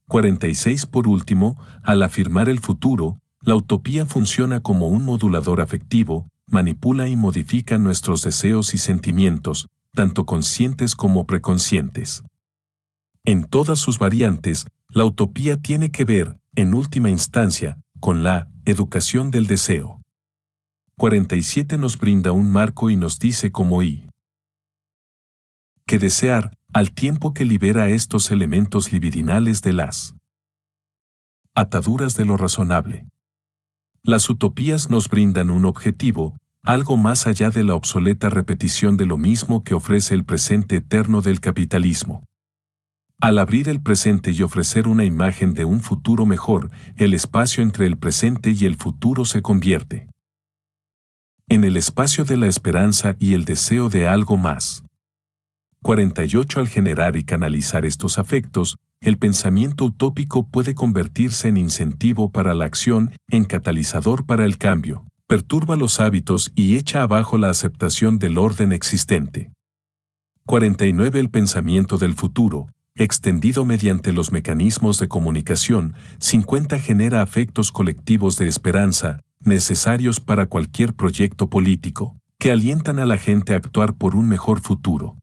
46. Por último, al afirmar el futuro, la utopía funciona como un modulador afectivo, manipula y modifica nuestros deseos y sentimientos, tanto conscientes como preconscientes. En todas sus variantes, la utopía tiene que ver, en última instancia, con la educación del deseo. 47. Nos brinda un marco y nos dice cómo que desear, al tiempo que libera estos elementos libidinales de las ataduras de lo razonable. Las utopías nos brindan un objetivo, algo más allá de la obsoleta repetición de lo mismo que ofrece el presente eterno del capitalismo. Al abrir el presente y ofrecer una imagen de un futuro mejor, el espacio entre el presente y el futuro se convierte en el espacio de la esperanza y el deseo de algo más. 48. Al generar y canalizar estos afectos, el pensamiento utópico puede convertirse en incentivo para la acción, en catalizador para el cambio, perturba los hábitos y echa abajo la aceptación del orden existente. 49. El pensamiento del futuro, extendido mediante los mecanismos de comunicación. 50. Genera afectos colectivos de esperanza, necesarios para cualquier proyecto político, que alientan a la gente a actuar por un mejor futuro.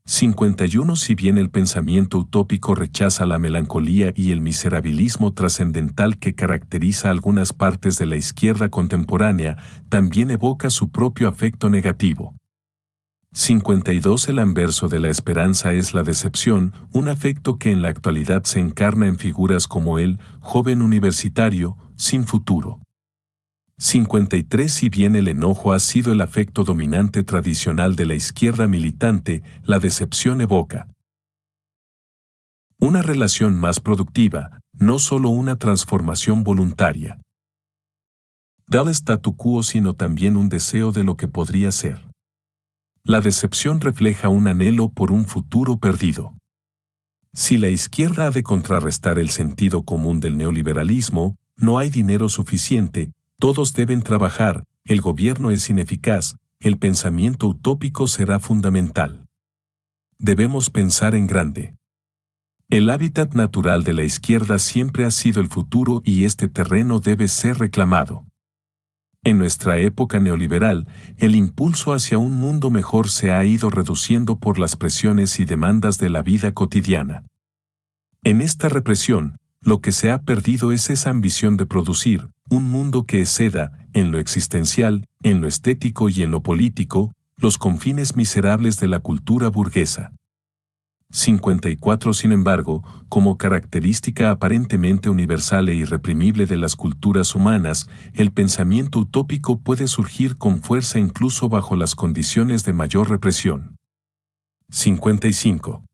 51. Si bien el pensamiento utópico rechaza la melancolía y el miserabilismo trascendental que caracteriza algunas partes de la izquierda contemporánea, también evoca su propio afecto negativo. 52. El anverso de la esperanza es la decepción, un afecto que en la actualidad se encarna en figuras como el joven universitario, sin futuro. 53. Si bien el enojo ha sido el afecto dominante tradicional de la izquierda militante, la decepción evoca una relación más productiva, no solo una transformación voluntaria del statu quo, sino también un deseo de lo que podría ser. La decepción refleja un anhelo por un futuro perdido. Si la izquierda ha de contrarrestar el sentido común del neoliberalismo, no hay dinero suficiente, todos deben trabajar, el gobierno es ineficaz, el pensamiento utópico será fundamental. Debemos pensar en grande. El hábitat natural de la izquierda siempre ha sido el futuro y este terreno debe ser reclamado. En nuestra época neoliberal, el impulso hacia un mundo mejor se ha ido reduciendo por las presiones y demandas de la vida cotidiana. En esta represión, lo que se ha perdido es esa ambición de producir un mundo que exceda, en lo existencial, en lo estético y en lo político, los confines miserables de la cultura burguesa. 54. Sin embargo, como característica aparentemente universal e irreprimible de las culturas humanas, el pensamiento utópico puede surgir con fuerza incluso bajo las condiciones de mayor represión. 55.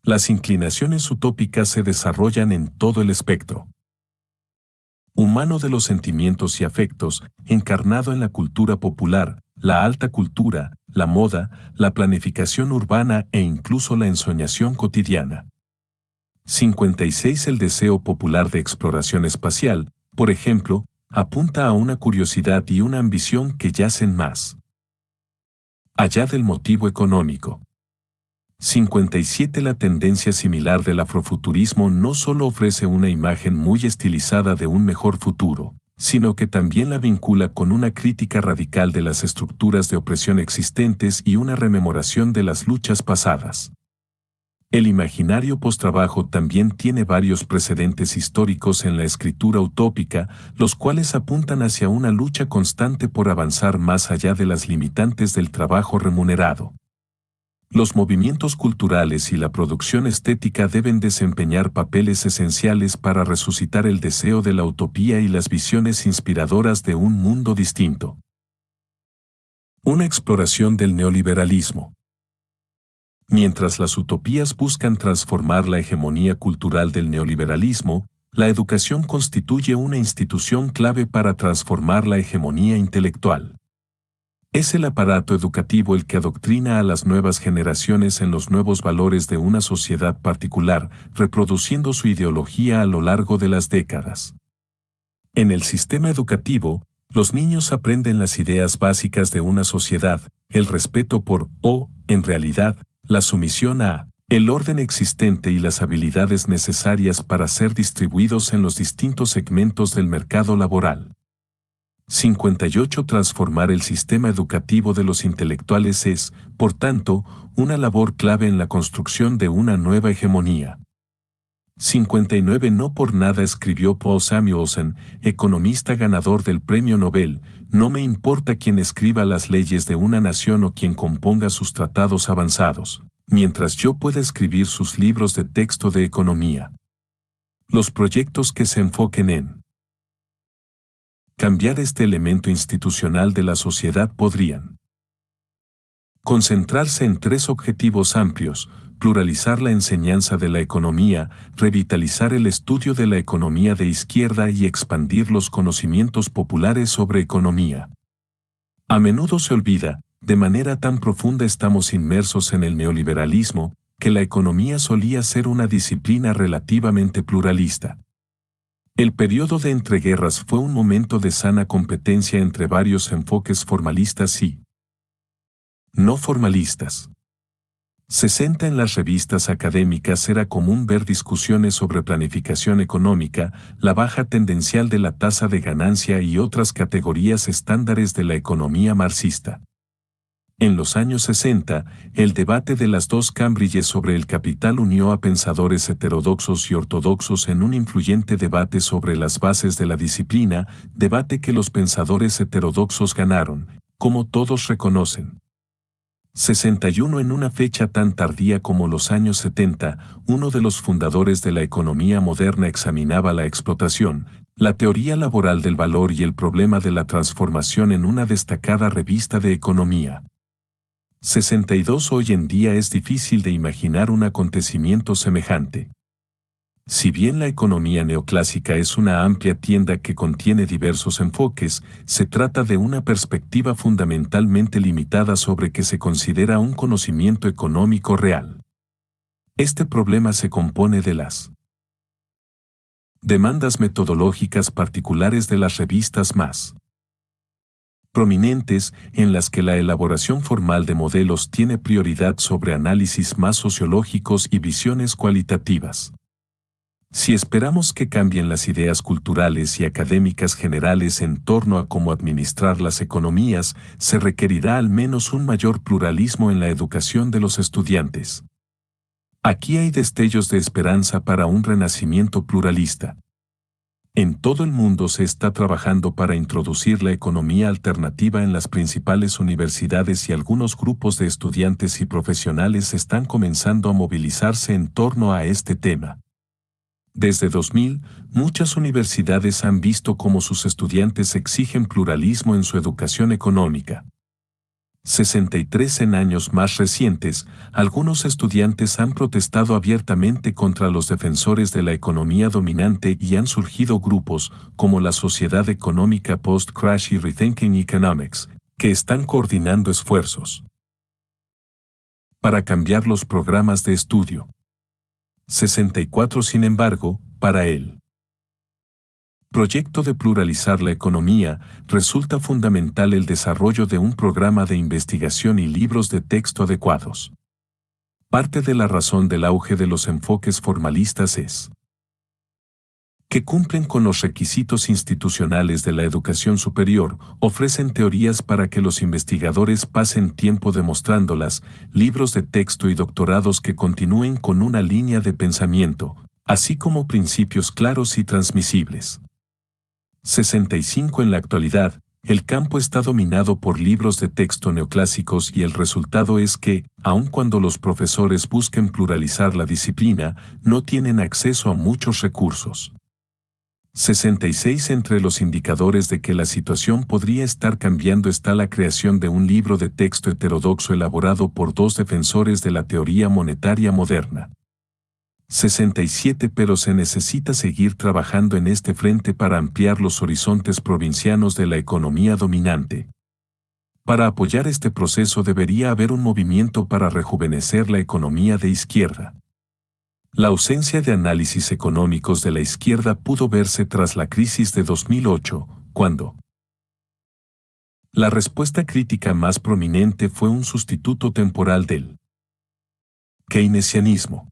Las inclinaciones utópicas se desarrollan en todo el espectro humano de los sentimientos y afectos, encarnado en la cultura popular, la alta cultura, la moda, la planificación urbana e incluso la ensoñación cotidiana. 56. El deseo popular de exploración espacial, por ejemplo, apunta a una curiosidad y una ambición que yacen más allá del motivo económico. 57. La tendencia similar del afrofuturismo no solo ofrece una imagen muy estilizada de un mejor futuro, sino que también la vincula con una crítica radical de las estructuras de opresión existentes y una rememoración de las luchas pasadas. El imaginario postrabajo también tiene varios precedentes históricos en la escritura utópica, los cuales apuntan hacia una lucha constante por avanzar más allá de las limitantes del trabajo remunerado. Los movimientos culturales y la producción estética deben desempeñar papeles esenciales para resucitar el deseo de la utopía y las visiones inspiradoras de un mundo distinto. Una exploración del neoliberalismo. Mientras las utopías buscan transformar la hegemonía cultural del neoliberalismo, la educación constituye una institución clave para transformar la hegemonía intelectual. Es el aparato educativo el que adoctrina a las nuevas generaciones en los nuevos valores de una sociedad particular, reproduciendo su ideología a lo largo de las décadas. En el sistema educativo, los niños aprenden las ideas básicas de una sociedad, el respeto por, o, en realidad, la sumisión a, el orden existente y las habilidades necesarias para ser distribuidos en los distintos segmentos del mercado laboral. 58. Transformar el sistema educativo de los intelectuales es, por tanto, una labor clave en la construcción de una nueva hegemonía. 59. No por nada escribió Paul Samuelson, economista ganador del Premio Nobel, no me importa quién escriba las leyes de una nación o quien componga sus tratados avanzados, mientras yo pueda escribir sus libros de texto de economía. Los proyectos que se enfoquen en cambiar este elemento institucional de la sociedad podrían concentrarse en tres objetivos amplios: pluralizar la enseñanza de la economía, revitalizar el estudio de la economía de izquierda y expandir los conocimientos populares sobre economía. A menudo se olvida, de manera tan profunda estamos inmersos en el neoliberalismo, que la economía solía ser una disciplina relativamente pluralista. El periodo de entreguerras fue un momento de sana competencia entre varios enfoques formalistas y no formalistas. 60 En las revistas académicas era común ver discusiones sobre planificación económica, la baja tendencial de la tasa de ganancia y otras categorías estándares de la economía marxista. En los años 60, el debate de las dos Cambridges sobre el capital unió a pensadores heterodoxos y ortodoxos en un influyente debate sobre las bases de la disciplina, debate que los pensadores heterodoxos ganaron, como todos reconocen. 61 En una fecha tan tardía como los años 70, uno de los fundadores de la economía moderna examinaba la explotación, la teoría laboral del valor y el problema de la transformación en una destacada revista de economía. 62 Hoy en día es difícil de imaginar un acontecimiento semejante. Si bien la economía neoclásica es una amplia tienda que contiene diversos enfoques, se trata de una perspectiva fundamentalmente limitada sobre que se considera un conocimiento económico real. Este problema se compone de las demandas metodológicas particulares de las revistas más prominentes, en las que la elaboración formal de modelos tiene prioridad sobre análisis más sociológicos y visiones cualitativas. Si esperamos que cambien las ideas culturales y académicas generales en torno a cómo administrar las economías, se requerirá al menos un mayor pluralismo en la educación de los estudiantes. Aquí hay destellos de esperanza para un renacimiento pluralista. En todo el mundo se está trabajando para introducir la economía alternativa en las principales universidades y algunos grupos de estudiantes y profesionales están comenzando a movilizarse en torno a este tema. Desde 2000, muchas universidades han visto cómo sus estudiantes exigen pluralismo en su educación económica. 63 En años más recientes, algunos estudiantes han protestado abiertamente contra los defensores de la economía dominante y han surgido grupos, como la Sociedad Económica Post-Crash y Rethinking Economics, que están coordinando esfuerzos para cambiar los programas de estudio. 64 Sin embargo, para él, proyecto de pluralizar la economía, resulta fundamental el desarrollo de un programa de investigación y libros de texto adecuados. Parte de la razón del auge de los enfoques formalistas es que cumplen con los requisitos institucionales de la educación superior, ofrecen teorías para que los investigadores pasen tiempo demostrándolas, libros de texto y doctorados que continúen con una línea de pensamiento, así como principios claros y transmisibles. 65 En la actualidad, el campo está dominado por libros de texto neoclásicos y el resultado es que, aun cuando los profesores busquen pluralizar la disciplina, no tienen acceso a muchos recursos. 66 Entre los indicadores de que la situación podría estar cambiando está la creación de un libro de texto heterodoxo elaborado por dos defensores de la teoría monetaria moderna. 67 Pero se necesita seguir trabajando en este frente para ampliar los horizontes provincianos de la economía dominante. Para apoyar este proceso debería haber un movimiento para rejuvenecer la economía de izquierda. La ausencia de análisis económicos de la izquierda pudo verse tras la crisis de 2008, cuando la respuesta crítica más prominente fue un sustituto temporal del keynesianismo.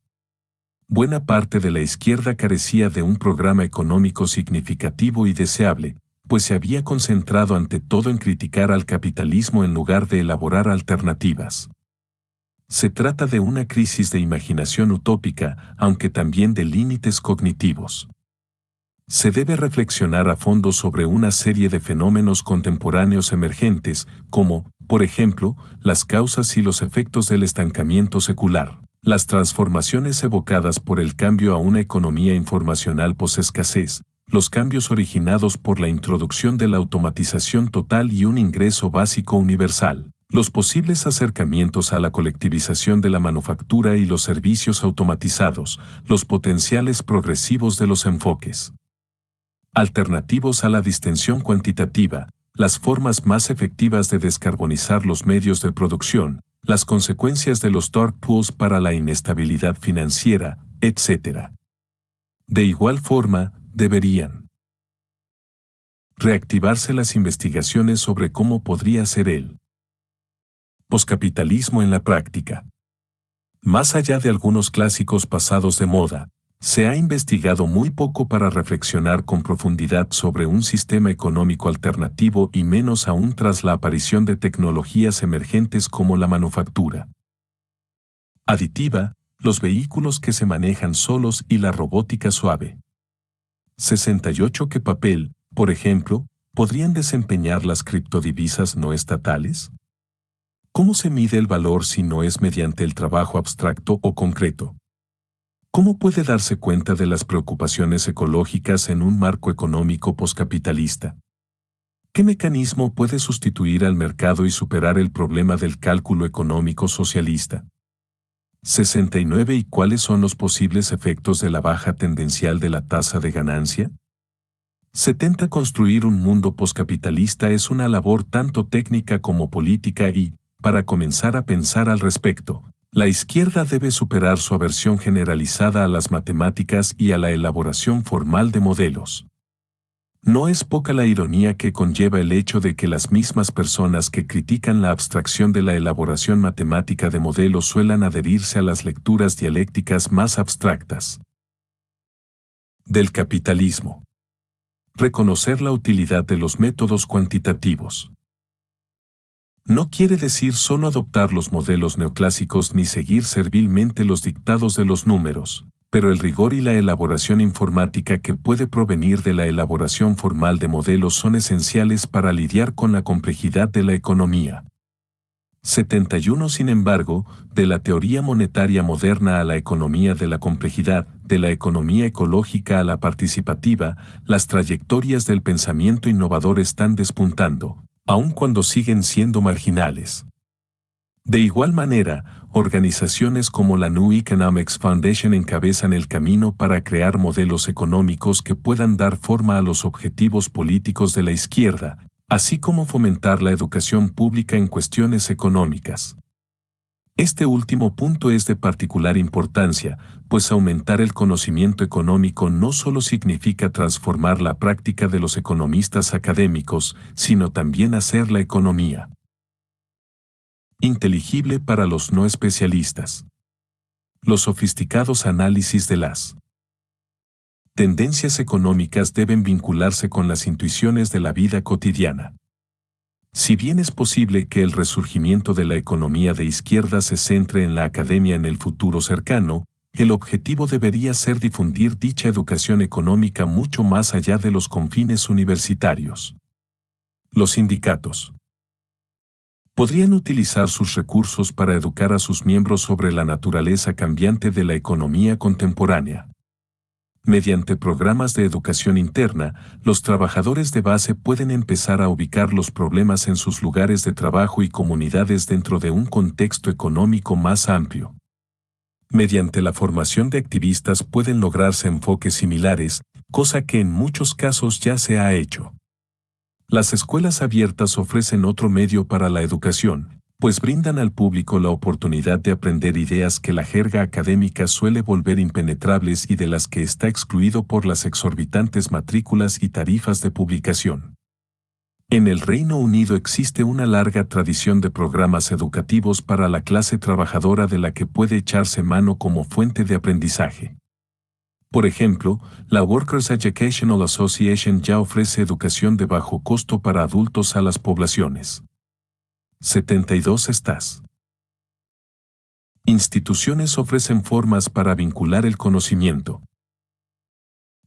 Buena parte de la izquierda carecía de un programa económico significativo y deseable, pues se había concentrado ante todo en criticar al capitalismo en lugar de elaborar alternativas. Se trata de una crisis de imaginación utópica, aunque también de límites cognitivos. Se debe reflexionar a fondo sobre una serie de fenómenos contemporáneos emergentes, como, por ejemplo, las causas y los efectos del estancamiento secular, las transformaciones evocadas por el cambio a una economía informacional posescasez, los cambios originados por la introducción de la automatización total y un ingreso básico universal, los posibles acercamientos a la colectivización de la manufactura y los servicios automatizados, los potenciales progresivos de los enfoques alternativos a la distensión cuantitativa, las formas más efectivas de descarbonizar los medios de producción, las consecuencias de los dark pools para la inestabilidad financiera, etc. De igual forma, deberían reactivarse las investigaciones sobre cómo podría ser el poscapitalismo en la práctica. Más allá de algunos clásicos pasados de moda, se ha investigado muy poco para reflexionar con profundidad sobre un sistema económico alternativo y menos aún tras la aparición de tecnologías emergentes como la manufactura aditiva, los vehículos que se manejan solos y la robótica suave. 68 ¿Qué papel, por ejemplo, podrían desempeñar las criptodivisas no estatales? ¿Cómo se mide el valor si no es mediante el trabajo abstracto o concreto? ¿Cómo puede darse cuenta de las preocupaciones ecológicas en un marco económico poscapitalista? ¿Qué mecanismo puede sustituir al mercado y superar el problema del cálculo económico socialista? 69 ¿Y cuáles son los posibles efectos de la baja tendencial de la tasa de ganancia? 70 Construir un mundo poscapitalista es una labor tanto técnica como política y, para comenzar a pensar al respecto, la izquierda debe superar su aversión generalizada a las matemáticas y a la elaboración formal de modelos. No es poca la ironía que conlleva el hecho de que las mismas personas que critican la abstracción de la elaboración matemática de modelos suelan adherirse a las lecturas dialécticas más abstractas del capitalismo. Reconocer la utilidad de los métodos cuantitativos. No quiere decir solo adoptar los modelos neoclásicos ni seguir servilmente los dictados de los números, pero el rigor y la elaboración informática que puede provenir de la elaboración formal de modelos son esenciales para lidiar con la complejidad de la economía. 71 Sin embargo, de la teoría monetaria moderna a la economía de la complejidad, de la economía ecológica a la participativa, las trayectorias del pensamiento innovador están despuntando, aun cuando siguen siendo marginales. De igual manera, organizaciones como la New Economics Foundation encabezan el camino para crear modelos económicos que puedan dar forma a los objetivos políticos de la izquierda, así como fomentar la educación pública en cuestiones económicas. Este último punto es de particular importancia, pues aumentar el conocimiento económico no solo significa transformar la práctica de los economistas académicos, sino también hacer la economía inteligible para los no especialistas. Los sofisticados análisis de las tendencias económicas deben vincularse con las intuiciones de la vida cotidiana. Si bien es posible que el resurgimiento de la economía de izquierda se centre en la academia en el futuro cercano, el objetivo debería ser difundir dicha educación económica mucho más allá de los confines universitarios. Los sindicatos podrían utilizar sus recursos para educar a sus miembros sobre la naturaleza cambiante de la economía contemporánea. Mediante programas de educación interna, los trabajadores de base pueden empezar a ubicar los problemas en sus lugares de trabajo y comunidades dentro de un contexto económico más amplio. Mediante la formación de activistas pueden lograrse enfoques similares, cosa que en muchos casos ya se ha hecho. Las escuelas abiertas ofrecen otro medio para la educación, pues brindan al público la oportunidad de aprender ideas que la jerga académica suele volver impenetrables y de las que está excluido por las exorbitantes matrículas y tarifas de publicación. En el Reino Unido existe una larga tradición de programas educativos para la clase trabajadora de la que puede echarse mano como fuente de aprendizaje. Por ejemplo, la Workers' Educational Association ya ofrece educación de bajo costo para adultos a las poblaciones. 72 Estas instituciones ofrecen formas para vincular el conocimiento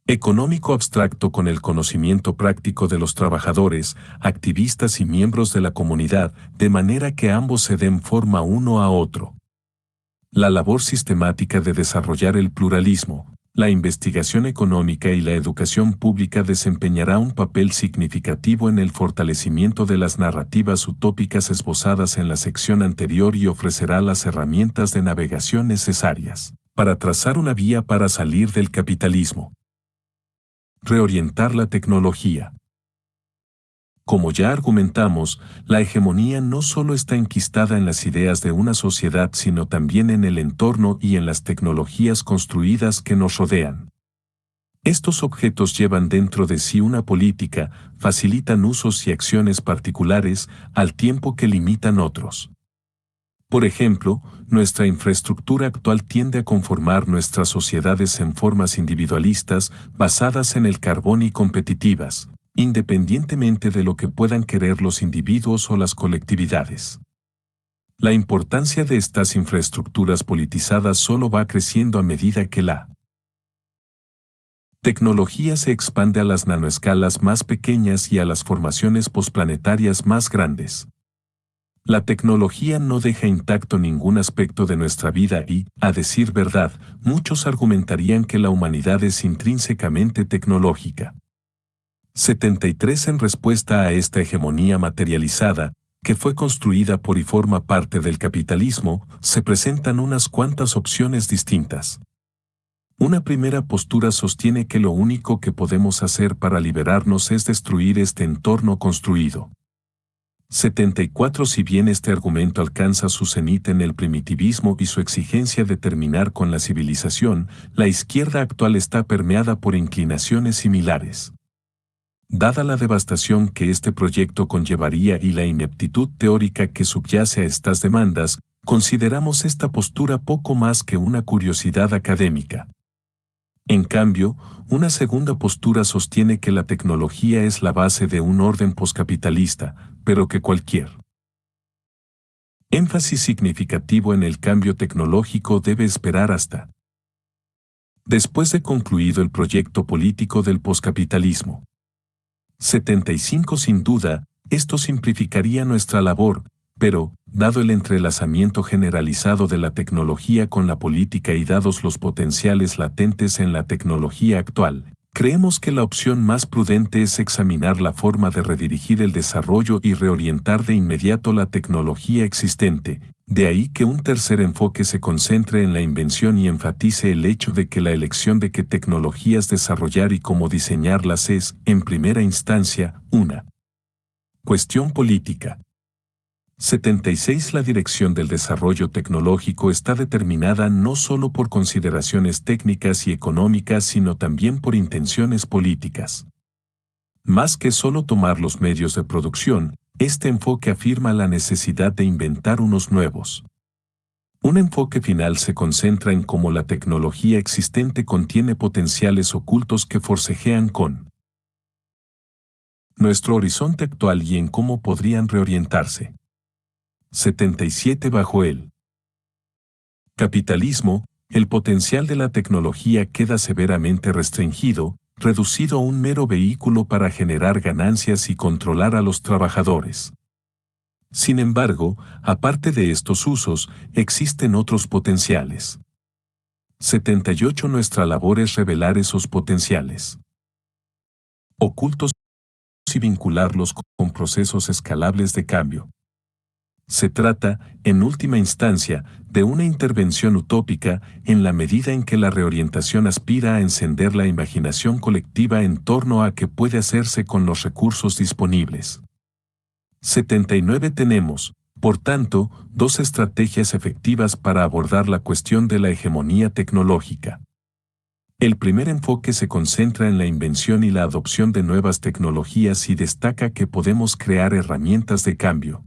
económico abstracto con el conocimiento práctico de los trabajadores, activistas y miembros de la comunidad, de manera que ambos se den forma uno a otro. La labor sistemática de desarrollar el pluralismo, la investigación económica y la educación pública desempeñará un papel significativo en el fortalecimiento de las narrativas utópicas esbozadas en la sección anterior y ofrecerá las herramientas de navegación necesarias para trazar una vía para salir del capitalismo. Reorientar la tecnología. Como ya argumentamos, la hegemonía no solo está enquistada en las ideas de una sociedad, sino también en el entorno y en las tecnologías construidas que nos rodean. Estos objetos llevan dentro de sí una política, facilitan usos y acciones particulares, al tiempo que limitan otros. Por ejemplo, nuestra infraestructura actual tiende a conformar nuestras sociedades en formas individualistas, basadas en el carbón y competitivas, independientemente de lo que puedan querer los individuos o las colectividades. La importancia de estas infraestructuras politizadas solo va creciendo a medida que la tecnología se expande a las nanoescalas más pequeñas y a las formaciones posplanetarias más grandes. La tecnología no deja intacto ningún aspecto de nuestra vida y, a decir verdad, muchos argumentarían que la humanidad es intrínsecamente tecnológica. 73. En respuesta a esta hegemonía materializada, que fue construida por y forma parte del capitalismo, se presentan unas cuantas opciones distintas. Una primera postura sostiene que lo único que podemos hacer para liberarnos es destruir este entorno construido. 74. Si bien este argumento alcanza su cenit en el primitivismo y su exigencia de terminar con la civilización, la izquierda actual está permeada por inclinaciones similares. Dada la devastación que este proyecto conllevaría y la ineptitud teórica que subyace a estas demandas, consideramos esta postura poco más que una curiosidad académica. En cambio, una segunda postura sostiene que la tecnología es la base de un orden poscapitalista, pero que cualquier énfasis significativo en el cambio tecnológico debe esperar hasta después de concluido el proyecto político del poscapitalismo. 75. Sin duda, esto simplificaría nuestra labor, pero, dado el entrelazamiento generalizado de la tecnología con la política y dados los potenciales latentes en la tecnología actual, creemos que la opción más prudente es examinar la forma de redirigir el desarrollo y reorientar de inmediato la tecnología existente. De ahí que un tercer enfoque se concentre en la invención y enfatice el hecho de que la elección de qué tecnologías desarrollar y cómo diseñarlas es, en primera instancia, una cuestión política. 76. La dirección del desarrollo tecnológico está determinada no solo por consideraciones técnicas y económicas, sino también por intenciones políticas. Más que solo tomar los medios de producción, este enfoque afirma la necesidad de inventar unos nuevos. Un enfoque final se concentra en cómo la tecnología existente contiene potenciales ocultos que forcejean con nuestro horizonte actual y en cómo podrían reorientarse. 77. Bajo el capitalismo, el potencial de la tecnología queda severamente restringido, reducido a un mero vehículo para generar ganancias y controlar a los trabajadores. Sin embargo, aparte de estos usos, existen otros potenciales. 78. Nuestra labor es revelar esos potenciales ocultos y vincularlos con procesos escalables de cambio. Se trata, en última instancia, de una intervención utópica en la medida en que la reorientación aspira a encender la imaginación colectiva en torno a qué puede hacerse con los recursos disponibles. 79. Tenemos, por tanto, dos estrategias efectivas para abordar la cuestión de la hegemonía tecnológica. El primer enfoque se concentra en la invención y la adopción de nuevas tecnologías y destaca que podemos crear herramientas de cambio.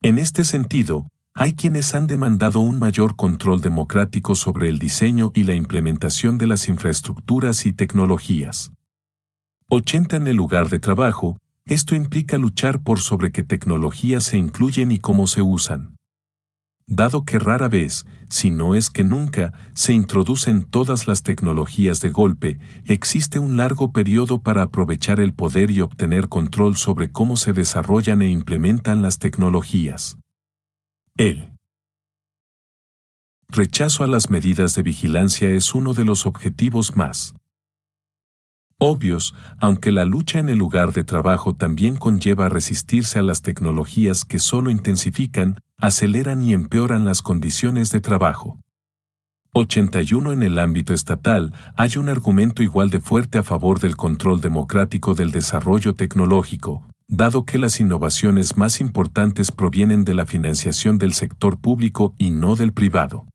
En este sentido, hay quienes han demandado un mayor control democrático sobre el diseño y la implementación de las infraestructuras y tecnologías. 80. En el lugar de trabajo, esto implica luchar por sobre qué tecnologías se incluyen y cómo se usan. Dado que rara vez, si no es que nunca, se introducen todas las tecnologías de golpe, existe un largo periodo para aprovechar el poder y obtener control sobre cómo se desarrollan e implementan las tecnologías. El rechazo a las medidas de vigilancia es uno de los objetivos más obvios, aunque la lucha en el lugar de trabajo también conlleva resistirse a las tecnologías que solo intensifican, aceleran y empeoran las condiciones de trabajo. 81. En el ámbito estatal, hay un argumento igual de fuerte a favor del control democrático del desarrollo tecnológico, dado que las innovaciones más importantes provienen de la financiación del sector público y no del privado.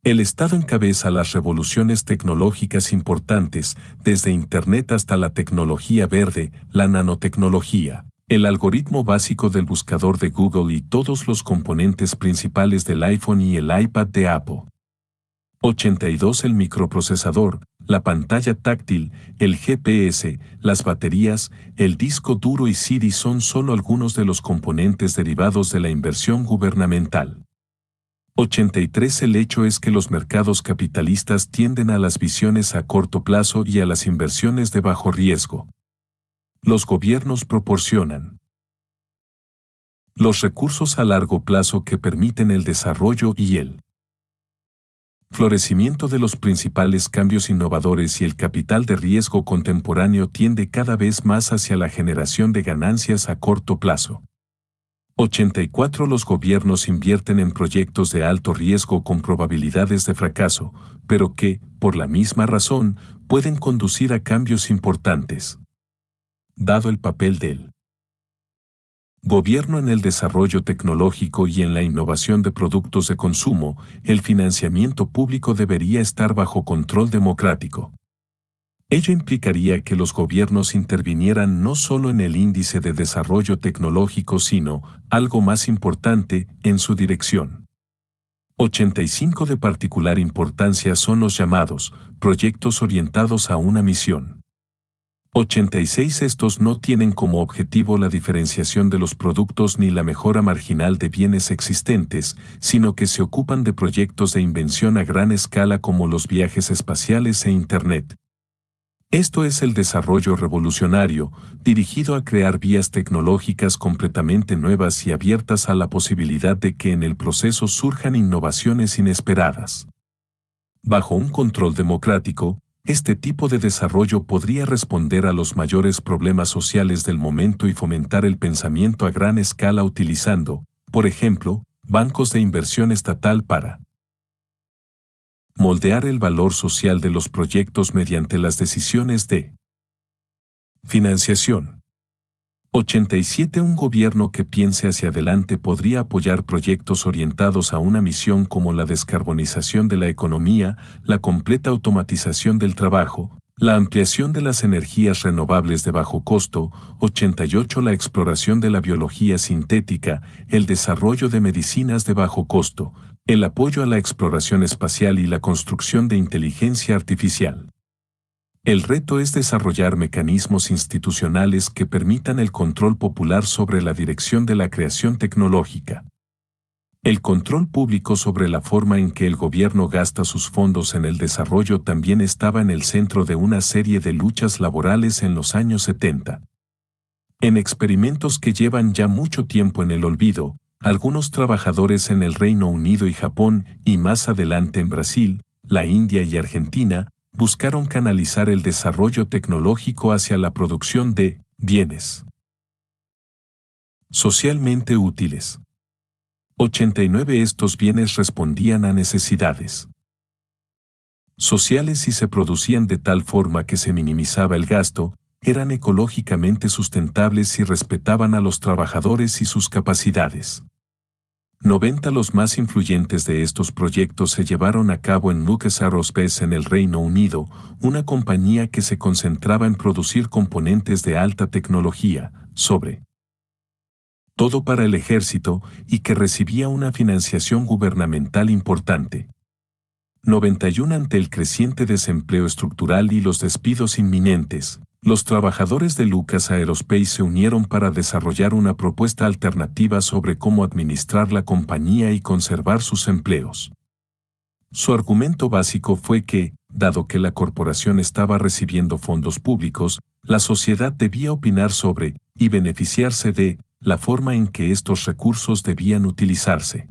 El Estado encabeza las revoluciones tecnológicas importantes, desde Internet hasta la tecnología verde, la nanotecnología, el algoritmo básico del buscador de Google y todos los componentes principales del iPhone y el iPad de Apple. 82. El microprocesador, la pantalla táctil, el GPS, las baterías, el disco duro y CD son solo algunos de los componentes derivados de la inversión gubernamental. 83. El hecho es que los mercados capitalistas tienden a las visiones a corto plazo y a las inversiones de bajo riesgo. Los gobiernos proporcionan los recursos a largo plazo que permiten el desarrollo y el florecimiento de los principales cambios innovadores, y el capital de riesgo contemporáneo tiende cada vez más hacia la generación de ganancias a corto plazo. 84. Los gobiernos invierten en proyectos de alto riesgo con probabilidades de fracaso, pero que, por la misma razón, pueden conducir a cambios importantes. Dado el papel del gobierno en el desarrollo tecnológico y en la innovación de productos de consumo, el financiamiento público debería estar bajo control democrático. Ello implicaría que los gobiernos intervinieran no solo en el índice de desarrollo tecnológico, sino, algo más importante, en su dirección. 85. De particular importancia son los llamados proyectos orientados a una misión. 86. Estos no tienen como objetivo la diferenciación de los productos ni la mejora marginal de bienes existentes, sino que se ocupan de proyectos de invención a gran escala como los viajes espaciales e Internet. Esto es el desarrollo revolucionario, dirigido a crear vías tecnológicas completamente nuevas y abiertas a la posibilidad de que en el proceso surjan innovaciones inesperadas. Bajo un control democrático, este tipo de desarrollo podría responder a los mayores problemas sociales del momento y fomentar el pensamiento a gran escala utilizando, por ejemplo, bancos de inversión estatal para moldear el valor social de los proyectos mediante las decisiones de financiación. 87. Un gobierno que piense hacia adelante podría apoyar proyectos orientados a una misión como la descarbonización de la economía, la completa automatización del trabajo, la ampliación de las energías renovables de bajo costo. 88. La exploración de la biología sintética, el desarrollo de medicinas de bajo costo, el apoyo a la exploración espacial y la construcción de inteligencia artificial. El reto es desarrollar mecanismos institucionales que permitan el control popular sobre la dirección de la creación tecnológica. El control público sobre la forma en que el gobierno gasta sus fondos en el desarrollo también estaba en el centro de una serie de luchas laborales en los años 70. En experimentos que llevan ya mucho tiempo en el olvido, algunos trabajadores en el Reino Unido y Japón, y más adelante en Brasil, la India y Argentina, buscaron canalizar el desarrollo tecnológico hacia la producción de bienes socialmente útiles. 89. Estos bienes respondían a necesidades sociales y se producían de tal forma que se minimizaba el gasto, eran ecológicamente sustentables y respetaban a los trabajadores y sus capacidades. 90. Los más influyentes de estos proyectos se llevaron a cabo en Lucas Aerospace en el Reino Unido, una compañía que se concentraba en producir componentes de alta tecnología, sobre todo para el ejército, y que recibía una financiación gubernamental importante. 91. Ante el creciente desempleo estructural y los despidos inminentes, los trabajadores de Lucas Aerospace se unieron para desarrollar una propuesta alternativa sobre cómo administrar la compañía y conservar sus empleos. Su argumento básico fue que, dado que la corporación estaba recibiendo fondos públicos, la sociedad debía opinar sobre, y beneficiarse de, la forma en que estos recursos debían utilizarse.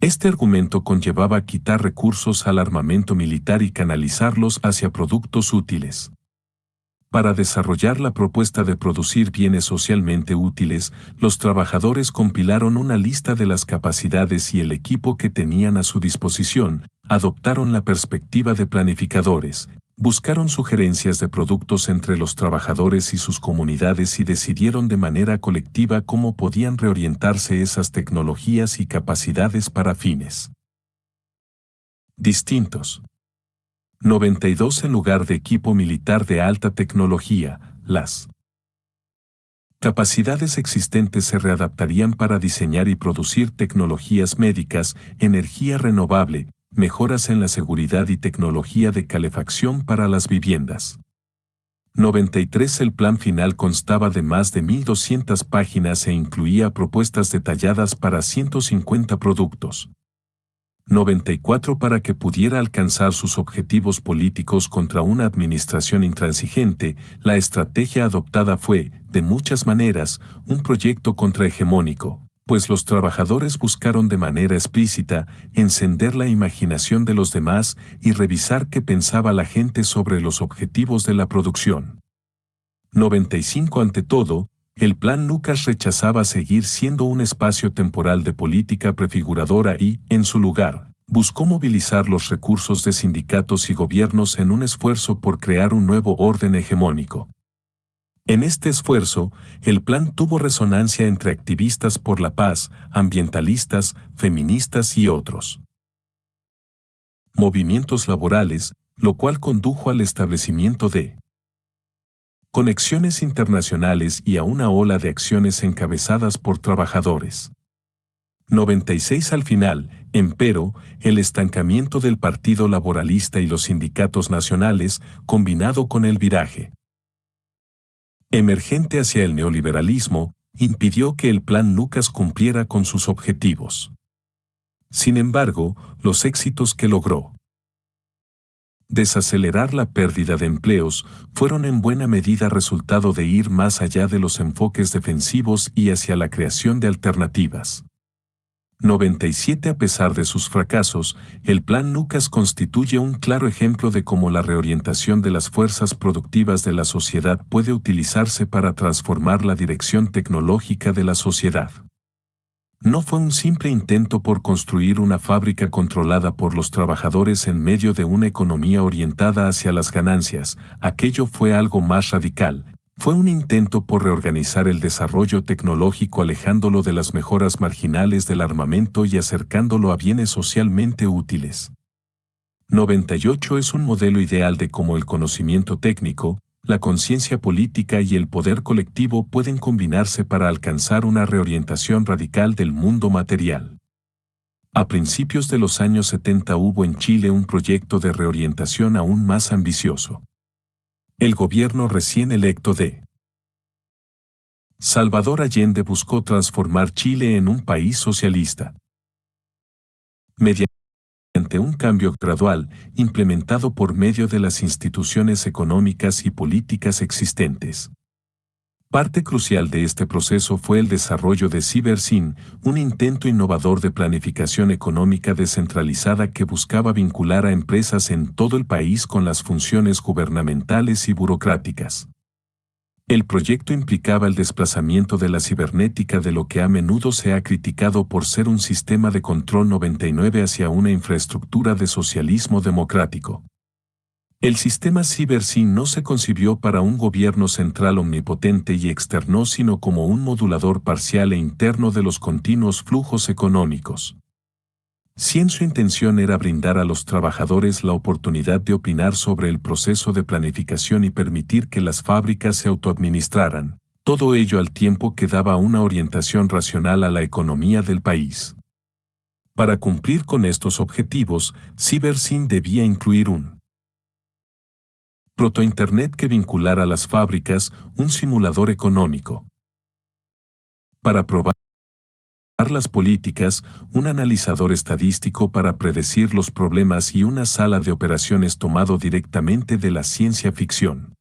Este argumento conllevaba quitar recursos al armamento militar y canalizarlos hacia productos útiles. Para desarrollar la propuesta de producir bienes socialmente útiles, los trabajadores compilaron una lista de las capacidades y el equipo que tenían a su disposición, adoptaron la perspectiva de planificadores, Buscaron sugerencias de productos entre los trabajadores y sus comunidades y decidieron de manera colectiva cómo podían reorientarse esas tecnologías y capacidades para fines distintos. 92 En lugar de equipo militar de alta tecnología, las capacidades existentes se readaptarían para diseñar y producir tecnologías médicas, energía renovable, mejoras en la seguridad y tecnología de calefacción para las viviendas. 93 El plan final constaba de más de 1.200 páginas e incluía propuestas detalladas para 150 productos. 94 Para que pudiera alcanzar sus objetivos políticos contra una administración intransigente, la estrategia adoptada fue, de muchas maneras, un proyecto contrahegemónico, pues los trabajadores buscaron de manera explícita encender la imaginación de los demás y revisar qué pensaba la gente sobre los objetivos de la producción. 95 Ante todo, el Plan Lucas rechazaba seguir siendo un espacio temporal de política prefiguradora y, en su lugar, buscó movilizar los recursos de sindicatos y gobiernos en un esfuerzo por crear un nuevo orden hegemónico. En este esfuerzo, el plan tuvo resonancia entre activistas por la paz, ambientalistas, feministas y otros movimientos laborales, lo cual condujo al establecimiento de conexiones internacionales y a una ola de acciones encabezadas por trabajadores. 96 Al final, empero, el estancamiento del Partido Laboralista y los sindicatos nacionales, combinado con el viraje emergente hacia el neoliberalismo, impidió que el Plan Lucas cumpliera con sus objetivos. Sin embargo, los éxitos que logró desacelerar la pérdida de empleos fueron en buena medida resultado de ir más allá de los enfoques defensivos y hacia la creación de alternativas. 97 A pesar de sus fracasos, el Plan Lucas constituye un claro ejemplo de cómo la reorientación de las fuerzas productivas de la sociedad puede utilizarse para transformar la dirección tecnológica de la sociedad. No fue un simple intento por construir una fábrica controlada por los trabajadores en medio de una economía orientada hacia las ganancias, aquello fue algo más radical. Fue un intento por reorganizar el desarrollo tecnológico alejándolo de las mejoras marginales del armamento y acercándolo a bienes socialmente útiles. 98 Es un modelo ideal de cómo el conocimiento técnico, la conciencia política y el poder colectivo pueden combinarse para alcanzar una reorientación radical del mundo material. A principios de los años 70 hubo en Chile un proyecto de reorientación aún más ambicioso. El gobierno recién electo de Salvador Allende buscó transformar Chile en un país socialista. Mediante un cambio gradual, implementado por medio de las instituciones económicas y políticas existentes. Parte crucial de este proceso fue el desarrollo de CiberSyn, un intento innovador de planificación económica descentralizada que buscaba vincular a empresas en todo el país con las funciones gubernamentales y burocráticas. El proyecto implicaba el desplazamiento de la cibernética de lo que a menudo se ha criticado por ser un sistema de control 99 hacia una infraestructura de socialismo democrático. El sistema CiberSyn no se concibió para un gobierno central omnipotente y externo sino como un modulador parcial e interno de los continuos flujos económicos. Si en su intención era brindar a los trabajadores la oportunidad de opinar sobre el proceso de planificación y permitir que las fábricas se autoadministraran, todo ello al tiempo que daba una orientación racional a la economía del país. Para cumplir con estos objetivos, CiberSyn debía incluir un protointernet que vinculara a las fábricas, un simulador económico para probar las políticas, un analizador estadístico para predecir los problemas y una sala de operaciones tomado directamente de la ciencia ficción.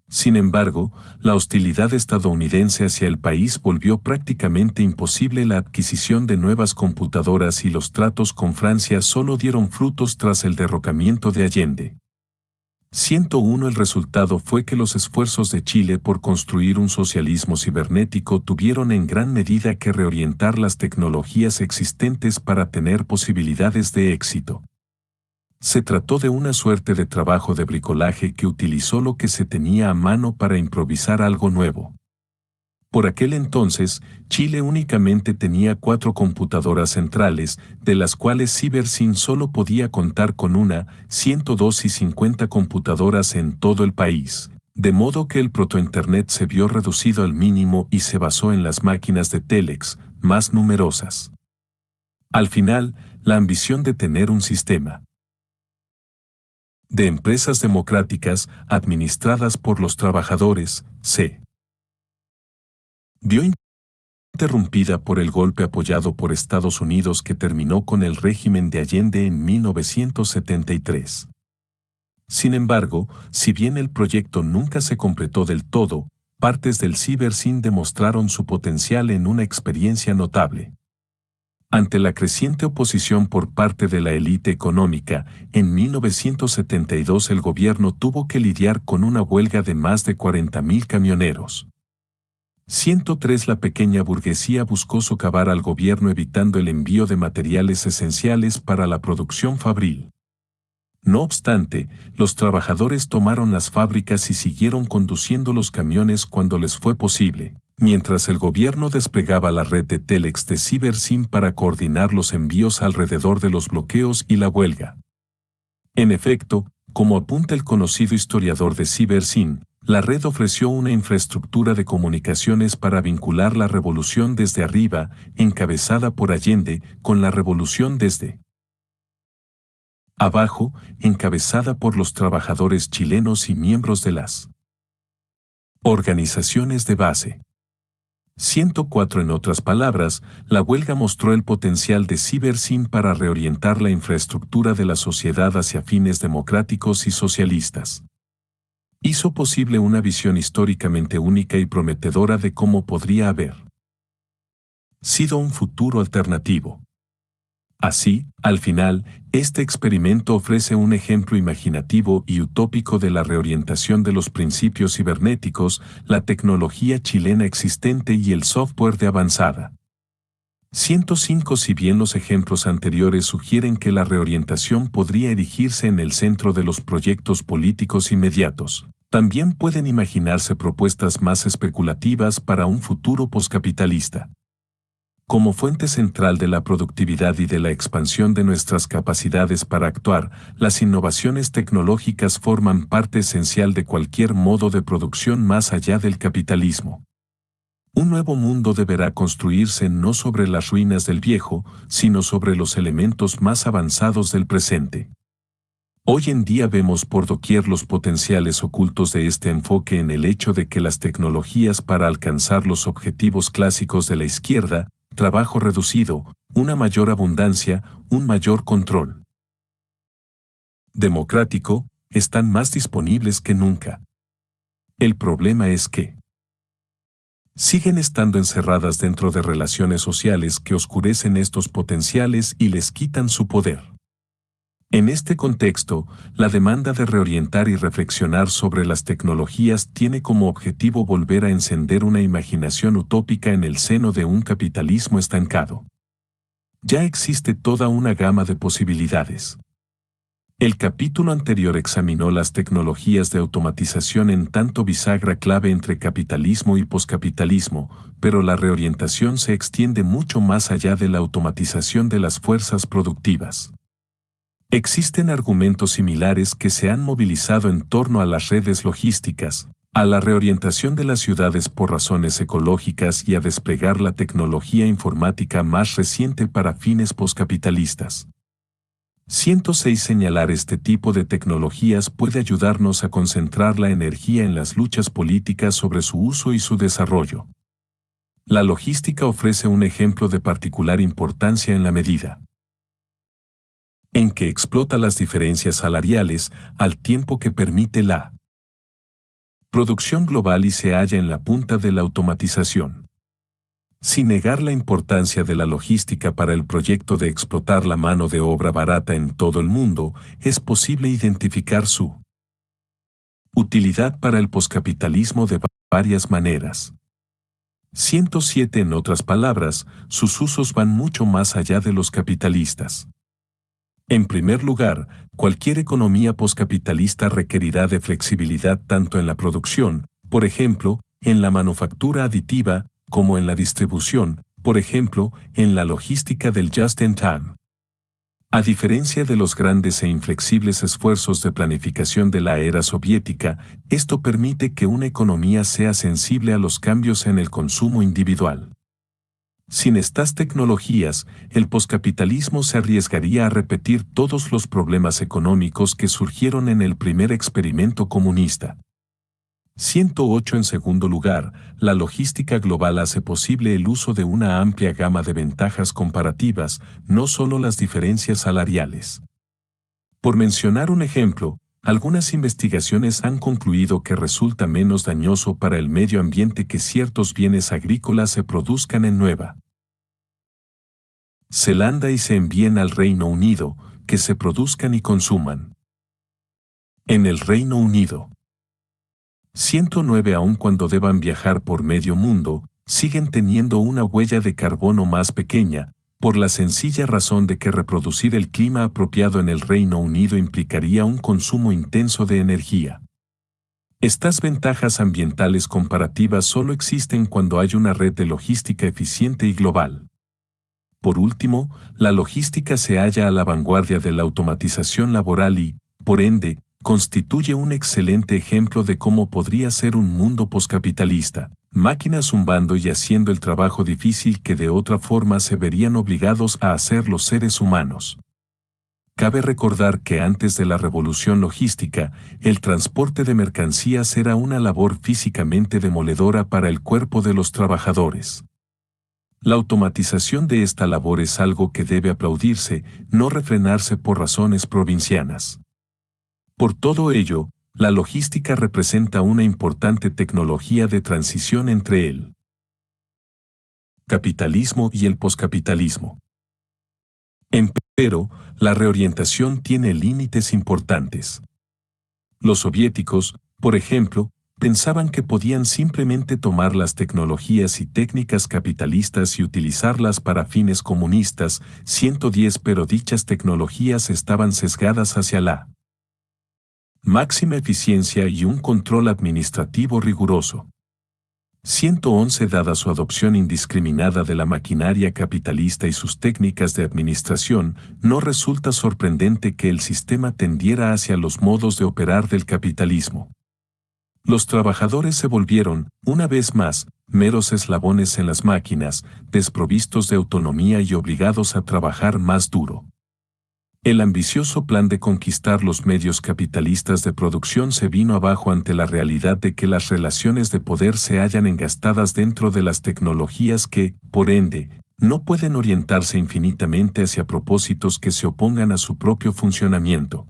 Sin embargo, la hostilidad estadounidense hacia el país volvió prácticamente imposible la adquisición de nuevas computadoras y los tratos con Francia solo dieron frutos tras el derrocamiento de Allende. 101 El resultado fue que los esfuerzos de Chile por construir un socialismo cibernético tuvieron en gran medida que reorientar las tecnologías existentes para tener posibilidades de éxito. Se trató de una suerte de trabajo de bricolaje que utilizó lo que se tenía a mano para improvisar algo nuevo. Por aquel entonces, Chile únicamente tenía 4 computadoras centrales, de las cuales Cybersyn solo podía contar con 102 y 50 computadoras en todo el país, de modo que el protointernet se vio reducido al mínimo y se basó en las máquinas de Telex, más numerosas. Al final, la ambición de tener un sistema de empresas democráticas administradas por los trabajadores, se vio interrumpida por el golpe apoyado por Estados Unidos que terminó con el régimen de Allende en 1973. Sin embargo, si bien el proyecto nunca se completó del todo, partes del Cybersyn demostraron su potencial en una experiencia notable. Ante la creciente oposición por parte de la élite económica, en 1972 el gobierno tuvo que lidiar con una huelga de más de 40.000 camioneros. 103 La pequeña burguesía buscó socavar al gobierno evitando el envío de materiales esenciales para la producción fabril. No obstante, los trabajadores tomaron las fábricas y siguieron conduciendo los camiones cuando les fue posible, mientras el gobierno desplegaba la red de Telex de Cybersyn para coordinar los envíos alrededor de los bloqueos y la huelga. En efecto, como apunta el conocido historiador de Cybersyn, la red ofreció una infraestructura de comunicaciones para vincular la revolución desde arriba, encabezada por Allende, con la revolución desde abajo, encabezada por los trabajadores chilenos y miembros de las organizaciones de base. 104 En otras palabras, la huelga mostró el potencial de Cybersyn para reorientar la infraestructura de la sociedad hacia fines democráticos y socialistas. Hizo posible una visión históricamente única y prometedora de cómo podría haber sido un futuro alternativo. Así, al final, este experimento ofrece un ejemplo imaginativo y utópico de la reorientación de los principios cibernéticos, la tecnología chilena existente y el software de avanzada. 105 Si bien los ejemplos anteriores sugieren que la reorientación podría erigirse en el centro de los proyectos políticos inmediatos, también pueden imaginarse propuestas más especulativas para un futuro poscapitalista. Como fuente central de la productividad y de la expansión de nuestras capacidades para actuar, las innovaciones tecnológicas forman parte esencial de cualquier modo de producción más allá del capitalismo. Un nuevo mundo deberá construirse no sobre las ruinas del viejo, sino sobre los elementos más avanzados del presente. Hoy en día vemos por doquier los potenciales ocultos de este enfoque en el hecho de que las tecnologías para alcanzar los objetivos clásicos de la izquierda, trabajo reducido, una mayor abundancia, un mayor control democrático, están más disponibles que nunca. El problema es que siguen estando encerradas dentro de relaciones sociales que oscurecen estos potenciales y les quitan su poder. En este contexto, la demanda de reorientar y reflexionar sobre las tecnologías tiene como objetivo volver a encender una imaginación utópica en el seno de un capitalismo estancado. Ya existe toda una gama de posibilidades. El capítulo anterior examinó las tecnologías de automatización en tanto bisagra clave entre capitalismo y poscapitalismo, pero la reorientación se extiende mucho más allá de la automatización de las fuerzas productivas. Existen argumentos similares que se han movilizado en torno a las redes logísticas, a la reorientación de las ciudades por razones ecológicas y a desplegar la tecnología informática más reciente para fines poscapitalistas. 106 Señalar este tipo de tecnologías puede ayudarnos a concentrar la energía en las luchas políticas sobre su uso y su desarrollo. La logística ofrece un ejemplo de particular importancia en la medida en que explota las diferencias salariales al tiempo que permite la producción global y se halla en la punta de la automatización. Sin negar la importancia de la logística para el proyecto de explotar la mano de obra barata en todo el mundo, es posible identificar su utilidad para el poscapitalismo de varias maneras. 107 En otras palabras, sus usos van mucho más allá de los capitalistas. En primer lugar, cualquier economía poscapitalista requerirá de flexibilidad tanto en la producción, por ejemplo, en la manufactura aditiva, como en la distribución, por ejemplo, en la logística del just-in-time. A diferencia de los grandes e inflexibles esfuerzos de planificación de la era soviética, esto permite que una economía sea sensible a los cambios en el consumo individual. Sin estas tecnologías, el poscapitalismo se arriesgaría a repetir todos los problemas económicos que surgieron en el primer experimento comunista. 108. En segundo lugar, la logística global hace posible el uso de una amplia gama de ventajas comparativas, no solo las diferencias salariales. Por mencionar un ejemplo, algunas investigaciones han concluido que resulta menos dañoso para el medio ambiente que ciertos bienes agrícolas se produzcan en Nueva Zelanda y se envíen al Reino Unido, que se produzcan y consuman. En el Reino Unido. 109. Aun cuando deban viajar por medio mundo, siguen teniendo una huella de carbono más pequeña, por la sencilla razón de que reproducir el clima apropiado en el Reino Unido implicaría un consumo intenso de energía. Estas ventajas ambientales comparativas solo existen cuando hay una red de logística eficiente y global. Por último, la logística se halla a la vanguardia de la automatización laboral y, por ende, constituye un excelente ejemplo de cómo podría ser un mundo poscapitalista, máquinas zumbando y haciendo el trabajo difícil que de otra forma se verían obligados a hacer los seres humanos. Cabe recordar que antes de la revolución logística, el transporte de mercancías era una labor físicamente demoledora para el cuerpo de los trabajadores. La automatización de esta labor es algo que debe aplaudirse, no refrenarse por razones provincianas. Por todo ello, la logística representa una importante tecnología de transición entre el capitalismo y el poscapitalismo. Empero, la reorientación tiene límites importantes. Los soviéticos, por ejemplo, pensaban que podían simplemente tomar las tecnologías y técnicas capitalistas y utilizarlas para fines comunistas. 110. Pero dichas tecnologías estaban sesgadas hacia la máxima eficiencia y un control administrativo riguroso. 111. Dada su adopción indiscriminada de la maquinaria capitalista y sus técnicas de administración, no resulta sorprendente que el sistema tendiera hacia los modos de operar del capitalismo. Los trabajadores se volvieron, una vez más, meros eslabones en las máquinas, desprovistos de autonomía y obligados a trabajar más duro. El ambicioso plan de conquistar los medios capitalistas de producción se vino abajo ante la realidad de que las relaciones de poder se hallan engastadas dentro de las tecnologías que, por ende, no pueden orientarse infinitamente hacia propósitos que se opongan a su propio funcionamiento.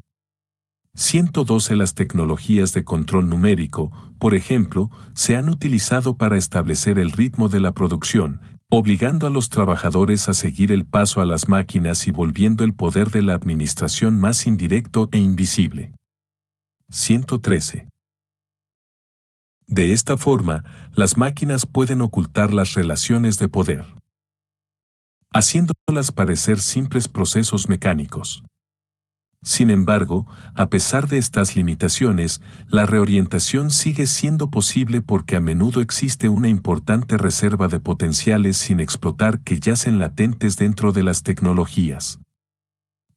112. Las tecnologías de control numérico, por ejemplo, se han utilizado para establecer el ritmo de la producción, obligando a los trabajadores a seguir el paso a las máquinas y volviendo el poder de la administración más indirecto e invisible. 113. De esta forma, las máquinas pueden ocultar las relaciones de poder, haciéndolas parecer simples procesos mecánicos. Sin embargo, a pesar de estas limitaciones, la reorientación sigue siendo posible porque a menudo existe una importante reserva de potenciales sin explotar que yacen latentes dentro de las tecnologías.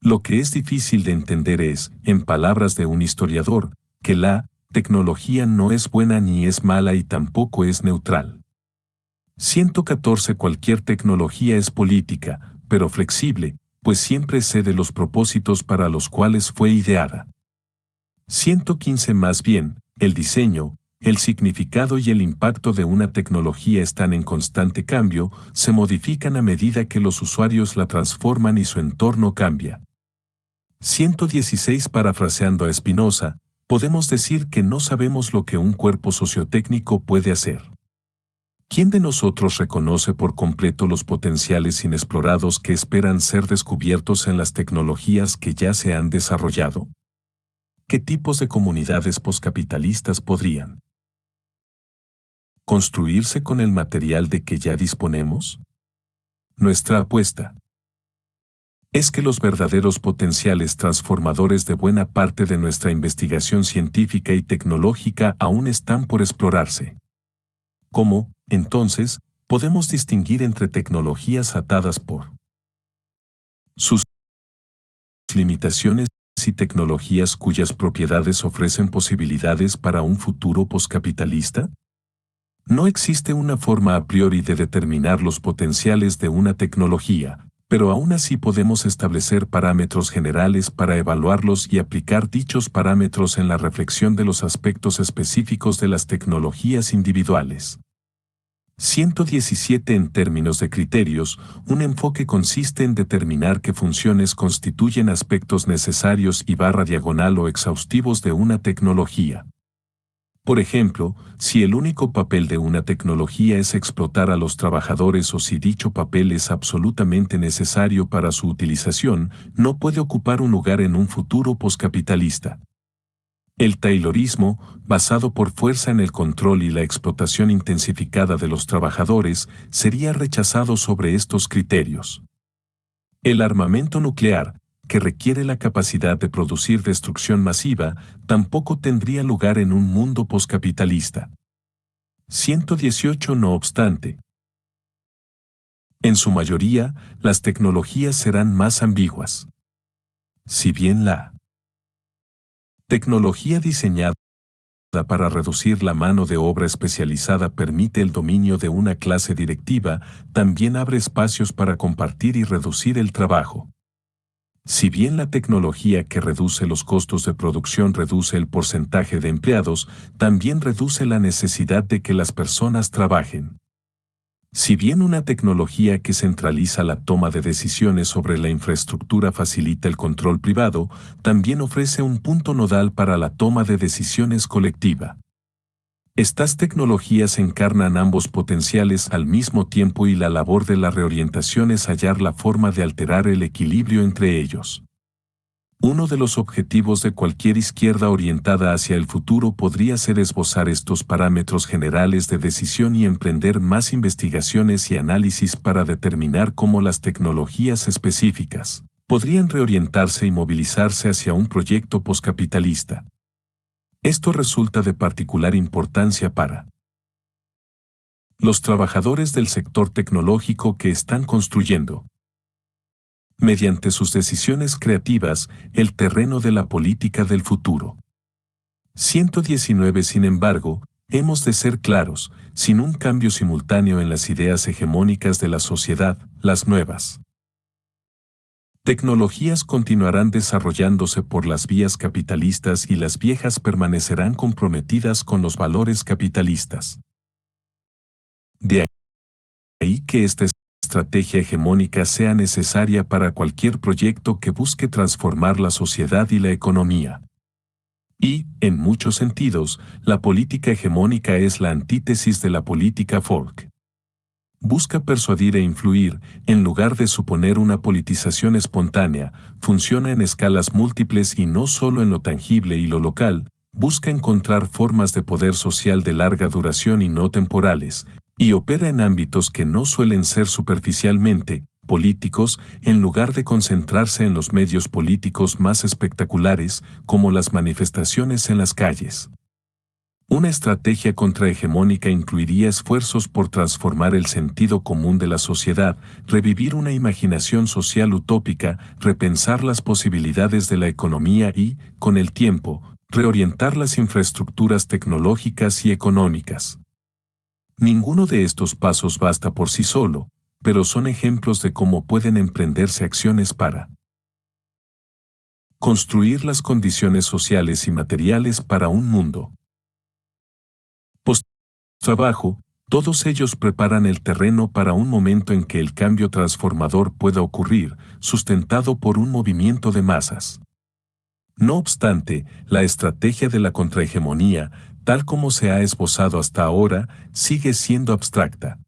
Lo que es difícil de entender es, en palabras de un historiador, que la tecnología no es buena ni es mala y tampoco es neutral. 114. Cualquier tecnología es política, pero flexible, pues siempre cede los propósitos para los cuales fue ideada. 115. Más bien, el diseño, el significado y el impacto de una tecnología están en constante cambio, se modifican a medida que los usuarios la transforman y su entorno cambia. 116. Parafraseando a Spinoza, podemos decir que no sabemos lo que un cuerpo sociotécnico puede hacer. ¿Quién de nosotros reconoce por completo los potenciales inexplorados que esperan ser descubiertos en las tecnologías que ya se han desarrollado? ¿Qué tipos de comunidades poscapitalistas podrían construirse con el material de que ya disponemos? Nuestra apuesta es que los verdaderos potenciales transformadores de buena parte de nuestra investigación científica y tecnológica aún están por explorarse. ¿Cómo, entonces, podemos distinguir entre tecnologías atadas por sus limitaciones y tecnologías cuyas propiedades ofrecen posibilidades para un futuro poscapitalista? No existe una forma a priori de determinar los potenciales de una tecnología, pero aún así podemos establecer parámetros generales para evaluarlos y aplicar dichos parámetros en la reflexión de los aspectos específicos de las tecnologías individuales. 117. En términos de criterios, un enfoque consiste en determinar qué funciones constituyen aspectos necesarios y /diagonal o exhaustivos de una tecnología. Por ejemplo, si el único papel de una tecnología es explotar a los trabajadores o si dicho papel es absolutamente necesario para su utilización, no puede ocupar un lugar en un futuro poscapitalista. El taylorismo, basado por fuerza en el control y la explotación intensificada de los trabajadores, sería rechazado sobre estos criterios. El armamento nuclear, que requiere la capacidad de producir destrucción masiva, tampoco tendría lugar en un mundo poscapitalista. 118. No obstante, en su mayoría, las tecnologías serán más ambiguas. Si bien la tecnología diseñada para reducir la mano de obra especializada permite el dominio de una clase directiva, también abre espacios para compartir y reducir el trabajo. Si bien la tecnología que reduce los costos de producción reduce el porcentaje de empleados, también reduce la necesidad de que las personas trabajen. Si bien una tecnología que centraliza la toma de decisiones sobre la infraestructura facilita el control privado, también ofrece un punto nodal para la toma de decisiones colectiva. Estas tecnologías encarnan ambos potenciales al mismo tiempo y la labor de la reorientación es hallar la forma de alterar el equilibrio entre ellos. Uno de los objetivos de cualquier izquierda orientada hacia el futuro podría ser esbozar estos parámetros generales de decisión y emprender más investigaciones y análisis para determinar cómo las tecnologías específicas podrían reorientarse y movilizarse hacia un proyecto poscapitalista. Esto resulta de particular importancia para los trabajadores del sector tecnológico que están construyendo, mediante sus decisiones creativas, el terreno de la política del futuro. 119. Sin embargo, hemos de ser claros, sin un cambio simultáneo en las ideas hegemónicas de la sociedad, las nuevas tecnologías continuarán desarrollándose por las vías capitalistas y las viejas permanecerán comprometidas con los valores capitalistas. De ahí que esta estrategia hegemónica sea necesaria para cualquier proyecto que busque transformar la sociedad y la economía. Y, en muchos sentidos, la política hegemónica es la antítesis de la política folk. Busca persuadir e influir, en lugar de suponer una politización espontánea, funciona en escalas múltiples y no solo en lo tangible y lo local, busca encontrar formas de poder social de larga duración y no temporales, y opera en ámbitos que no suelen ser superficialmente políticos, en lugar de concentrarse en los medios políticos más espectaculares, como las manifestaciones en las calles. Una estrategia contrahegemónica incluiría esfuerzos por transformar el sentido común de la sociedad, revivir una imaginación social utópica, repensar las posibilidades de la economía y, con el tiempo, reorientar las infraestructuras tecnológicas y económicas. Ninguno de estos pasos basta por sí solo, pero son ejemplos de cómo pueden emprenderse acciones para construir las condiciones sociales y materiales para un mundo post-trabajo. Todos ellos preparan el terreno para un momento en que el cambio transformador pueda ocurrir, sustentado por un movimiento de masas. No obstante, la estrategia de la contrahegemonía, tal como se ha esbozado hasta ahora, sigue siendo abstracta.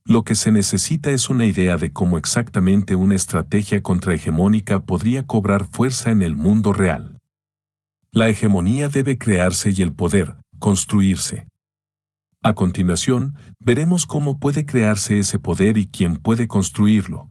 Lo que se necesita es una idea de cómo exactamente una estrategia contrahegemónica podría cobrar fuerza en el mundo real. La hegemonía debe crearse y el poder, construirse. A continuación, veremos cómo puede crearse ese poder y quién puede construirlo.